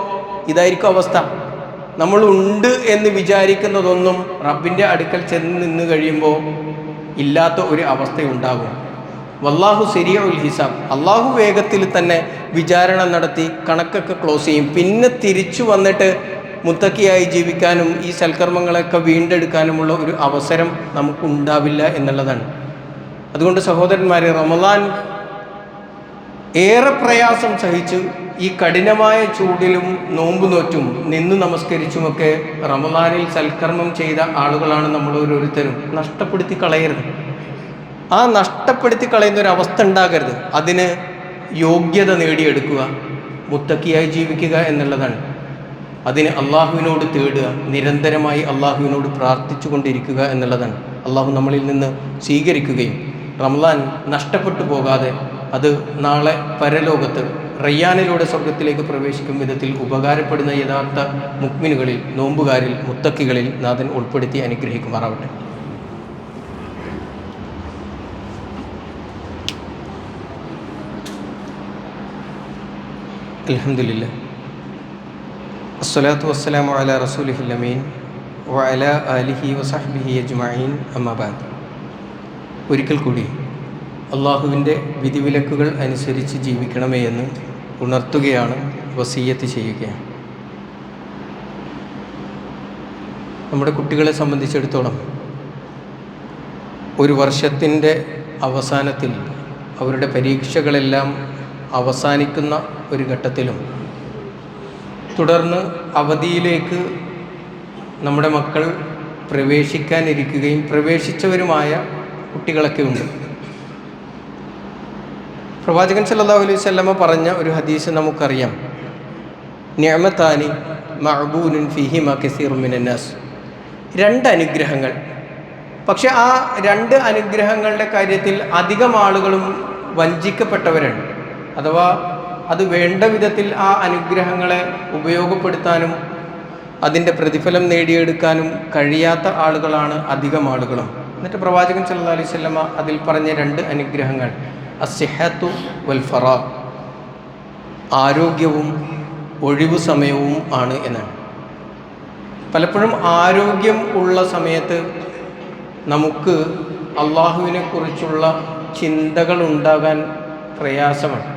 ഇതായിരിക്കും അവസ്ഥ. നമ്മൾ ഉണ്ട് എന്ന് വിചാരിക്കുന്നതൊന്നും റബ്ബിൻ്റെ അടുക്കൽ ചെന്ന് നിന്ന് കഴിയുമ്പോൾ ഇല്ലാത്ത ഒരു അവസ്ഥയുണ്ടാകും. വല്ലാഹു സരീഉൽ ഹിസാബ്, അള്ളാഹു വേഗത്തിൽ തന്നെ വിചാരണ നടത്തി കണക്കൊക്കെ ക്ലോസ് ചെയ്യും. പിന്നെ തിരിച്ചു വന്നിട്ട് മുത്തക്കിയായി ജീവിക്കാനും ഈ സൽക്കർമ്മങ്ങളൊക്കെ വീണ്ടെടുക്കാനുമുള്ള ഒരു അവസരം നമുക്കുണ്ടാവില്ല എന്നുള്ളതാണ്. അതുകൊണ്ട് സഹോദരന്മാരെ, റമദാൻ ഏറെ പ്രയാസം സഹിച്ച് ഈ കഠിനമായ ചൂടിലും നോമ്പ് നോറ്റും നിന്ന് നമസ്കരിച്ചുമൊക്കെ റമദാനിൽ സൽക്കർമ്മം ചെയ്ത ആളുകളാണ് നമ്മൾ ഓരോരുത്തരും. നഷ്ടപ്പെടുത്തി കളയരുത്. ആ നഷ്ടപ്പെടുത്തി കളയുന്ന ഒരു അവസ്ഥ ഉണ്ടാകരുത്. അതിന് യോഗ്യത നേടിയെടുക്കുക, മുത്തക്കിയായി ജീവിക്കുക എന്നുള്ളതാണ്. അതിന് അള്ളാഹുവിനോട് തേടുക, നിരന്തരമായി അള്ളാഹുവിനോട് പ്രാർത്ഥിച്ചു കൊണ്ടിരിക്കുക എന്നുള്ളതാണ്. അള്ളാഹു നമ്മളിൽ നിന്ന് സ്വീകരിക്കുകയും റമദാൻ നഷ്ടപ്പെട്ടു പോകാതെ അത് നാളെ പരലോകത്ത് റയ്യാനിലൂടെ സ്വർഗത്തിലേക്ക് പ്രവേശിക്കും വിധത്തിൽ ഉപകാരപ്പെടുന്ന യഥാർത്ഥ മുഅ്മിനുകളിൽ, നോമ്പുകാരിൽ, മുത്തക്കികളിൽ നാഥൻ ഉൾപ്പെടുത്തി അനുഗ്രഹിക്കുമാറാവട്ടെ. അൽഹംദുലില്ലാഹ്, അസ്സലാത്തു വസ്സലാമു അലാ റസൂലിഹിൽ അമീൻ വഅലാ ആലിഹി വസഹ്ബിഹി അജ്മഈൻ, അമ്മാ ബഅദ്. ഒരിക്കൽ കൂടി അള്ളാഹുവിൻ്റെ വിധിവിലക്കുകൾ അനുസരിച്ച് ജീവിക്കണമേ എന്ന് ഉണർത്തുകയാണ്, വസിയ്യത്ത് ചെയ്യുകയാണ്. നമ്മുടെ കുട്ടികളെ സംബന്ധിച്ചിടത്തോളം ഒരു വർഷത്തിൻ്റെ അവസാനത്തിൽ അവരുടെ പരീക്ഷകളെല്ലാം അവസാനിക്കുന്ന ഒരു ഘട്ടത്തിലും തുടർന്ന് അവധിയിലേക്ക് നമ്മുടെ മക്കൾ പ്രവേശിക്കാനിരിക്കുകയും പ്രവേശിച്ചവരുമായ കുട്ടികളൊക്കെ ഉണ്ട്. പ്രവാചകൻ സല്ലല്ലാഹു അലൈഹി വസല്ലമ പറഞ്ഞ ഒരു ഹദീസ് നമുക്കറിയാം. നിഅമതാനി മഅബൂനുൻ ഫീഹിമാ കസീറുൻ മിനന്നാസ്, രണ്ട് അനുഗ്രഹങ്ങൾ. പക്ഷെ ആ രണ്ട് അനുഗ്രഹങ്ങളുടെ കാര്യത്തിൽ അധികം ആളുകളും വഞ്ചിക്കപ്പെട്ടവരാണ്. അഥവാ അത് വേണ്ട വിധത്തിൽ ആ അനുഗ്രഹങ്ങളെ ഉപയോഗപ്പെടുത്താനും അതിൻ്റെ പ്രതിഫലം നേടിയെടുക്കാനും കഴിയാത്ത ആളുകളാണ് അധികം ആളുകളും. എന്നിട്ട് പ്രവാചകൻ സല്ലല്ലാഹു അലൈഹി വസല്ലമ അതിൽ പറഞ്ഞ രണ്ട് അനുഗ്രഹങ്ങൾ അസ്സിഹത്തു വൽ ഫറാഗ്, ആരോഗ്യവും ഒഴിവു സമയവും ആണ് എന്നാണ്. പലപ്പോഴും ആരോഗ്യം ഉള്ള സമയത്ത് നമുക്ക് അള്ളാഹുവിനെ കുറിച്ചുള്ള ചിന്തകൾ ഉണ്ടാകാൻ പ്രയാസമാണ്.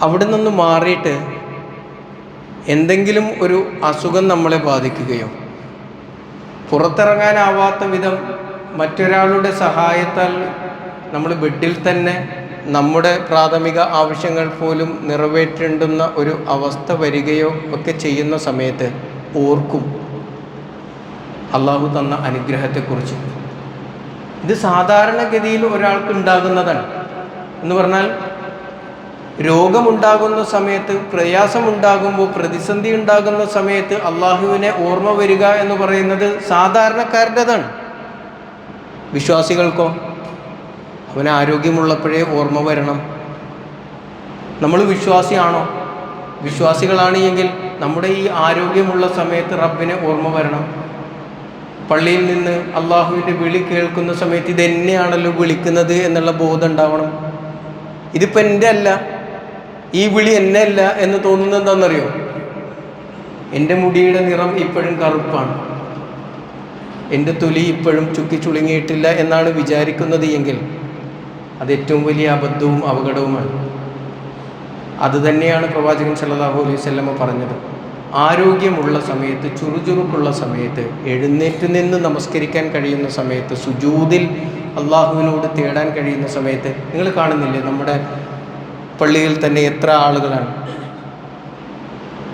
അവിടെ നിന്ന് മാറിയിട്ട് എന്തെങ്കിലും ഒരു അസുഖം നമ്മളെ ബാധിക്കുകയോ പുറത്തിറങ്ങാനാവാത്ത വിധം മറ്റൊരാളുടെ സഹായത്താൽ നമ്മൾ ബെഡിൽ തന്നെ നമ്മുടെ പ്രാഥമിക ആവശ്യങ്ങൾ പോലും നിറവേറ്റേണ്ടുന്ന ഒരു അവസ്ഥ വരികയോ ഒക്കെ ചെയ്യുന്ന സമയത്ത് ഓർക്കും അള്ളാഹു തന്ന അനുഗ്രഹത്തെക്കുറിച്ച്. ഇത് സാധാരണഗതിയിൽ ഒരാൾക്ക് ഉണ്ടാകുന്നതാണ്. എന്ന് പറഞ്ഞാൽ രോഗമുണ്ടാകുന്ന സമയത്ത്, പ്രയാസമുണ്ടാകുമ്പോൾ, പ്രതിസന്ധി ഉണ്ടാകുന്ന സമയത്ത് അള്ളാഹുവിനെ ഓർമ്മ വരിക എന്ന് പറയുന്നത് സാധാരണക്കാരുടേതാണ്. വിശ്വാസികൾക്കോ അവന് ആരോഗ്യമുള്ളപ്പോഴേ ഓർമ്മ വരണം. നമ്മൾ വിശ്വാസിയാണോ? വിശ്വാസികളാണ് എങ്കിൽ നമ്മുടെ ഈ ആരോഗ്യമുള്ള സമയത്ത് റബ്ബിനെ ഓർമ്മ വരണം. പള്ളിയിൽ നിന്ന് അള്ളാഹുവിൻ്റെ വിളി കേൾക്കുന്ന സമയത്ത് ഇതെന്നെയാണല്ലോ വിളിക്കുന്നത് എന്നുള്ള ബോധം ഉണ്ടാവണം. ഇതിപ്പോൾ എൻ്റെ അല്ല, ഈ വിളി എന്നെ അല്ല എന്ന് തോന്നുന്നത് എന്താണെന്നറിയോ? എൻ്റെ മുടിയുടെ നിറം ഇപ്പോഴും കറുപ്പാണ്, എൻ്റെ തൊലി ഇപ്പോഴും ചുക്കി ചുളുങ്ങിയിട്ടില്ല എന്നാണ് വിചാരിക്കുന്നത് എങ്കിൽ അത് ഏറ്റവും വലിയ അബദ്ധവും അപകടവുമാണ്. അതുതന്നെയാണ് പ്രവാചകൻ സല്ലല്ലാഹു അലൈഹി വസല്ലം പറഞ്ഞത്. ആരോഗ്യമുള്ള സമയത്ത്, ചുറുചുറുക്കുള്ള സമയത്ത്, എഴുന്നേറ്റ് നിന്ന് നമസ്കരിക്കാൻ കഴിയുന്ന സമയത്ത്, സുജൂദിൽ അള്ളാഹുവിനോട് തേടാൻ കഴിയുന്ന സമയത്ത്, നിങ്ങൾ കാണുന്നില്ലേ നമ്മുടെ പള്ളിയിൽ തന്നെ എത്ര ആളുകളാണ്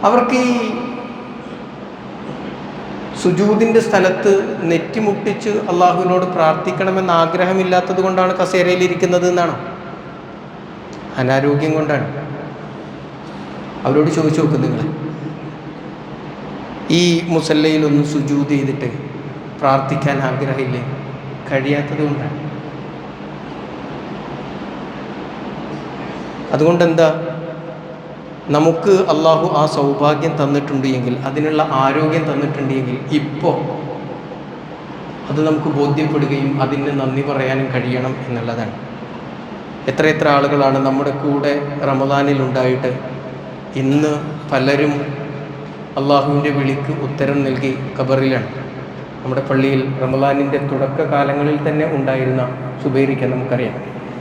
അവർക്ക് ഈ സുജൂദിൻ്റെ സ്ഥലത്ത് നെറ്റിമുട്ടിച്ച് അള്ളാഹുവിനോട് പ്രാർത്ഥിക്കണമെന്ന് ആഗ്രഹമില്ലാത്തത് കൊണ്ടാണ് കസേരയിലിരിക്കുന്നത് എന്നാണ്? അനാരോഗ്യം കൊണ്ടാണ്. അവരോട് ചോദിച്ചു നോക്കും, നിങ്ങൾ ഈ മുസല്ലയിലൊന്നും സുജൂദ് ചെയ്തിട്ട് പ്രാർത്ഥിക്കാൻ ആഗ്രഹമില്ലേ? കഴിയാത്തത് കൊണ്ടാണ്. അതുകൊണ്ടെന്താ, നമുക്ക് അള്ളാഹു ആ സൗഭാഗ്യം തന്നിട്ടുണ്ട് എങ്കിൽ, അതിനുള്ള ആരോഗ്യം തന്നിട്ടുണ്ട് എങ്കിൽ ഇപ്പോൾ അത് നമുക്ക് ബോധ്യപ്പെടുകയും അതിന് നന്ദി പറയാനും കഴിയണം എന്നുള്ളതാണ്. എത്ര ആളുകളാണ് നമ്മുടെ കൂടെ റമദാനിലുണ്ടായിട്ട് ഇന്ന് പലരും അള്ളാഹുവിൻ്റെ വിളിക്ക് ഉത്തരം നൽകി ഖബറിലാണ്. നമ്മുടെ പള്ളിയിൽ റമദാനിൻ്റെ തുടക്കകാലങ്ങളിൽ തന്നെ ഉണ്ടായിരുന്ന സുബൈറിക്ക് നമുക്കറിയാം.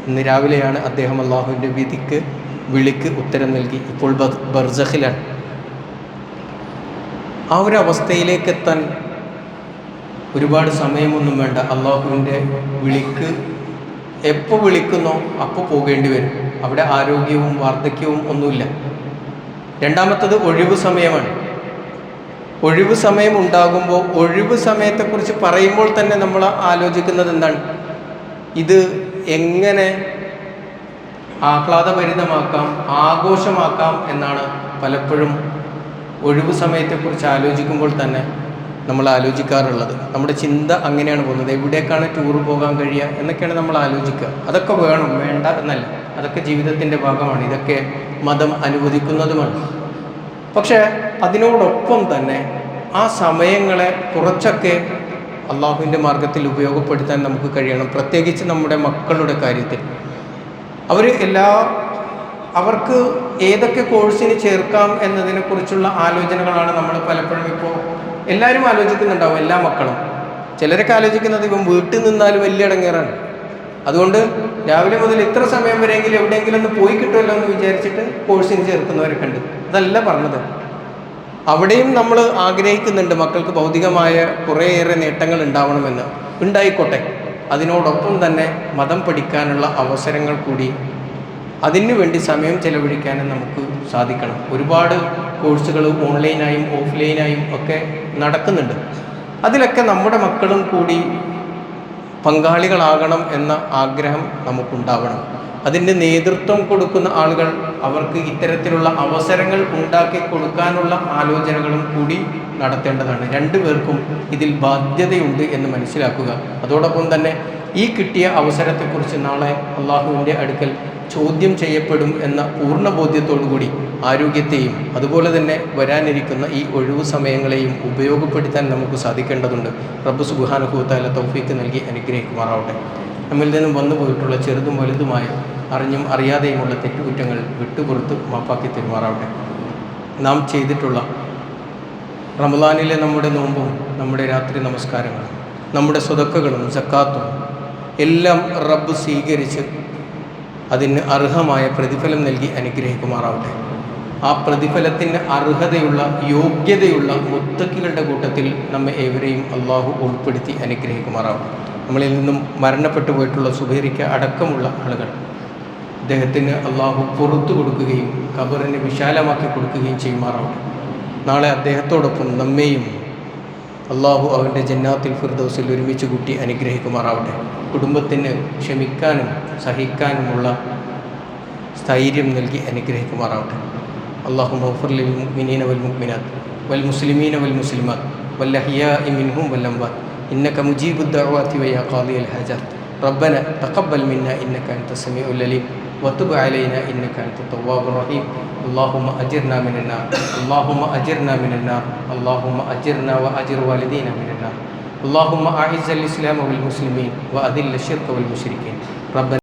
ഇന്ന് രാവിലെയാണ് അദ്ദേഹം അള്ളാഹുവിൻ്റെ വിളിക്ക് ഉത്തരം നൽകി ഇപ്പോൾ ബർസഖിലാണ്. ആ ഒരു അവസ്ഥയിലേക്ക് എത്താൻ ഒരുപാട് സമയമൊന്നും വേണ്ട. അള്ളാഹുവിൻ്റെ വിളിക്ക് എപ്പോൾ വിളിക്കുന്നോ അപ്പോൾ പോകേണ്ടി വരും. അവിടെ ആരോഗ്യവും വാർദ്ധക്യവും ഒന്നുമില്ല. രണ്ടാമത്തത് ഒഴിവ് സമയമാണ്. ഒഴിവ് സമയം ഉണ്ടാകുമ്പോൾ, ഒഴിവ് സമയത്തെക്കുറിച്ച് പറയുമ്പോൾ തന്നെ നമ്മൾ ആലോചിക്കുന്നത് എന്താണ്? ഇത് എങ്ങനെ ആഹ്ലാദഭരിതമാക്കാം, ആഘോഷമാക്കാം എന്നാണ് പലപ്പോഴും ഒഴിവ് സമയത്തെക്കുറിച്ച് ആലോചിക്കുമ്പോൾ തന്നെ നമ്മൾ ആലോചിക്കാറുള്ളത്. നമ്മുടെ ചിന്ത അങ്ങനെയാണ് പോകുന്നത്. എവിടേക്കാണ് ടൂർ പോകാൻ കഴിയുക എന്നൊക്കെയാണ് നമ്മൾ ആലോചിക്കുക. അതൊക്കെ വേണം, വേണ്ട എന്നല്ല, അതൊക്കെ ജീവിതത്തിൻ്റെ ഭാഗമാണ്. ഇതൊക്കെ മതം അനുവദിക്കുന്നതുമാണ്. പക്ഷേ അതിനോടൊപ്പം തന്നെ ആ സമയങ്ങളെ കുറച്ചൊക്കെ അള്ളാഹുവിൻ്റെ മാർഗത്തിൽ ഉപയോഗപ്പെടുത്താൻ നമുക്ക് കഴിയണം. പ്രത്യേകിച്ച് നമ്മുടെ മക്കളുടെ കാര്യത്തിൽ അവർക്ക് ഏതൊക്കെ കോഴ്സിന് ചേർക്കാം എന്നതിനെക്കുറിച്ചുള്ള ആലോചനകളാണ് നമ്മൾ പലപ്പോഴും ഇപ്പോൾ എല്ലാവരും ആലോചിക്കുന്നുണ്ടാവും. എല്ലാ മക്കളും, ചിലരൊക്കെ ആലോചിക്കുന്നത് ഇപ്പം വീട്ടിൽ നിന്നാലും വലിയ ഇടങ്ങേറാണ്. അതുകൊണ്ട് രാവിലെ മുതൽ ഇത്ര സമയം വരെയെങ്കിലും എവിടെയെങ്കിലും ഒന്ന് പോയി കിട്ടുമല്ലോ എന്ന് വിചാരിച്ചിട്ട് കോഴ്സിന് ചേർക്കുന്നവരൊക്കെ ഉണ്ട്. അതല്ല പറഞ്ഞത്. അവിടെയും നമ്മൾ ആഗ്രഹിക്കുന്നുണ്ട് മക്കൾക്ക് ഭൗതികമായ കുറേയേറെ നേട്ടങ്ങൾ ഉണ്ടാവണമെന്ന്. ഉണ്ടായിക്കോട്ടെ. അതിനോടൊപ്പം തന്നെ മതം പഠിക്കാനുള്ള അവസരങ്ങൾ കൂടി അതിനു വേണ്ടി സമയം ചെലവഴിക്കാനും നമുക്ക് സാധിക്കണം. ഒരുപാട് കോഴ്സുകൾ ഓൺലൈനായും ഓഫ്ലൈനായും ഒക്കെ നടക്കുന്നുണ്ട്. അതിലൊക്കെ നമ്മുടെ മക്കളും കൂടി പങ്കാളികളാകണം എന്ന ആഗ്രഹം നമുക്കുണ്ടാവണം. അതിൻ്റെ നേതൃത്വം കൊടുക്കുന്ന ആളുകൾ അവർക്ക് ഇത്തരത്തിലുള്ള അവസരങ്ങൾ ഉണ്ടാക്കി കൊടുക്കാനുള്ള ആലോചനകളും കൂടി നടത്തേണ്ടതാണ്. രണ്ടുപേർക്കും ഇതിൽ ബാധ്യതയുണ്ട് എന്ന് മനസ്സിലാക്കുക. അതോടൊപ്പം തന്നെ ഈ കിട്ടിയ അവസരത്തെക്കുറിച്ച് നാളെ അള്ളാഹുവിൻ്റെ അടുക്കൽ ചോദ്യം ചെയ്യപ്പെടും എന്ന പൂർണ്ണബോധ്യത്തോടുകൂടി ആരോഗ്യത്തെയും അതുപോലെ തന്നെ വരാനിരിക്കുന്ന ഈ ഒഴിവു സമയങ്ങളെയും ഉപയോഗപ്പെടുത്താൻ നമുക്ക് സാധിക്കേണ്ടതുണ്ട്. റബ്ബ് സുബ്ഹാനഹു വ തആല തൗഫീഖ് നൽകി അനുഗ്രഹിക്കുമാറാവട്ടെ. നമ്മിൽ നിന്നും വന്നു പോയിട്ടുള്ള ചെറുതും വലുതുമായ അറിഞ്ഞും അറിയാതെയുമുള്ള തെറ്റുകുറ്റങ്ങൾ വിട്ടുപുറത്ത് മാപ്പാക്കി തരുമാറാവട്ടെ. നാം ചെയ്തിട്ടുള്ള റമദാനിലെ നമ്മുടെ നോമ്പും നമ്മുടെ രാത്രി നമസ്കാരങ്ങളും നമ്മുടെ സ്വതക്കകളും സക്കാത്തും എല്ലാം റബ്ബ് സ്വീകരിച്ച് അതിന് അർഹമായ പ്രതിഫലം നൽകി അനുഗ്രഹിക്കുമാറാവട്ടെ. ആ പ്രതിഫലത്തിന് അർഹതയുള്ള യോഗ്യതയുള്ള മുത്തക്കികളുടെ കൂട്ടത്തിൽ നമ്മെ ഏവരെയും അള്ളാഹു ഉൾപ്പെടുത്തി അനുഗ്രഹിക്കുമാറാവട്ടെ. നമ്മളിൽ നിന്നും മരണപ്പെട്ടു പോയിട്ടുള്ള സുബൈറിക്ക അടക്കമുള്ള ആളുകൾ അദ്ദേഹത്തിന് അള്ളാഹു പുറത്തു കൊടുക്കുകയും ഖബറിനെ വിശാലമാക്കി കൊടുക്കുകയും ചെയ്യുമാറാവട്ടെ. നാളെ അദ്ദേഹത്തോടൊപ്പം നമ്മെയും അള്ളാഹു അവൻ്റെ ജന്നാത്തിൽ ഫിർദൗസിൽ ഒരുമിച്ച് കൂട്ടി അനുഗ്രഹിക്കുമാറാവട്ടെ. കുടുംബത്തിന് ക്ഷമിക്കാനും സഹിക്കാനുമുള്ള സ്ഥൈര്യം നൽകി അനുഗ്രഹിക്കുമാറാവട്ടെ. അല്ലാഹുമ്മ ഗ്ഫിർ ലിൽ മുഅ്മിനീന വൽ മുഅ്മിനാത്ത് വൽ മുസ്ലിമീന വൽ മുസ്ലിമാത്ത് വൽ അഹ്യാഇ മിൻഹും വൽ അംവാത്ത് ഇന്നക മുജീബുദ് ദഅവാതി വയാ ഖാദിയൽ ഹാജാത്ത്. റബ്ബന തഖബ്ബൽ മിന്നാ ഇന്നക അൻതസ് സമീഉൽ അലീം വതുബ് അലൈനാ ഇന്നക അൻതത് തവ്വാബുർ റഹീം. اللهم أجرنا من النار اللهم أجرنا من النار اللهم أجرنا وأجر والدينا من النار. اللهم أعز الإسلام والمسلمين وأذل الشرك والمشركين. ربنا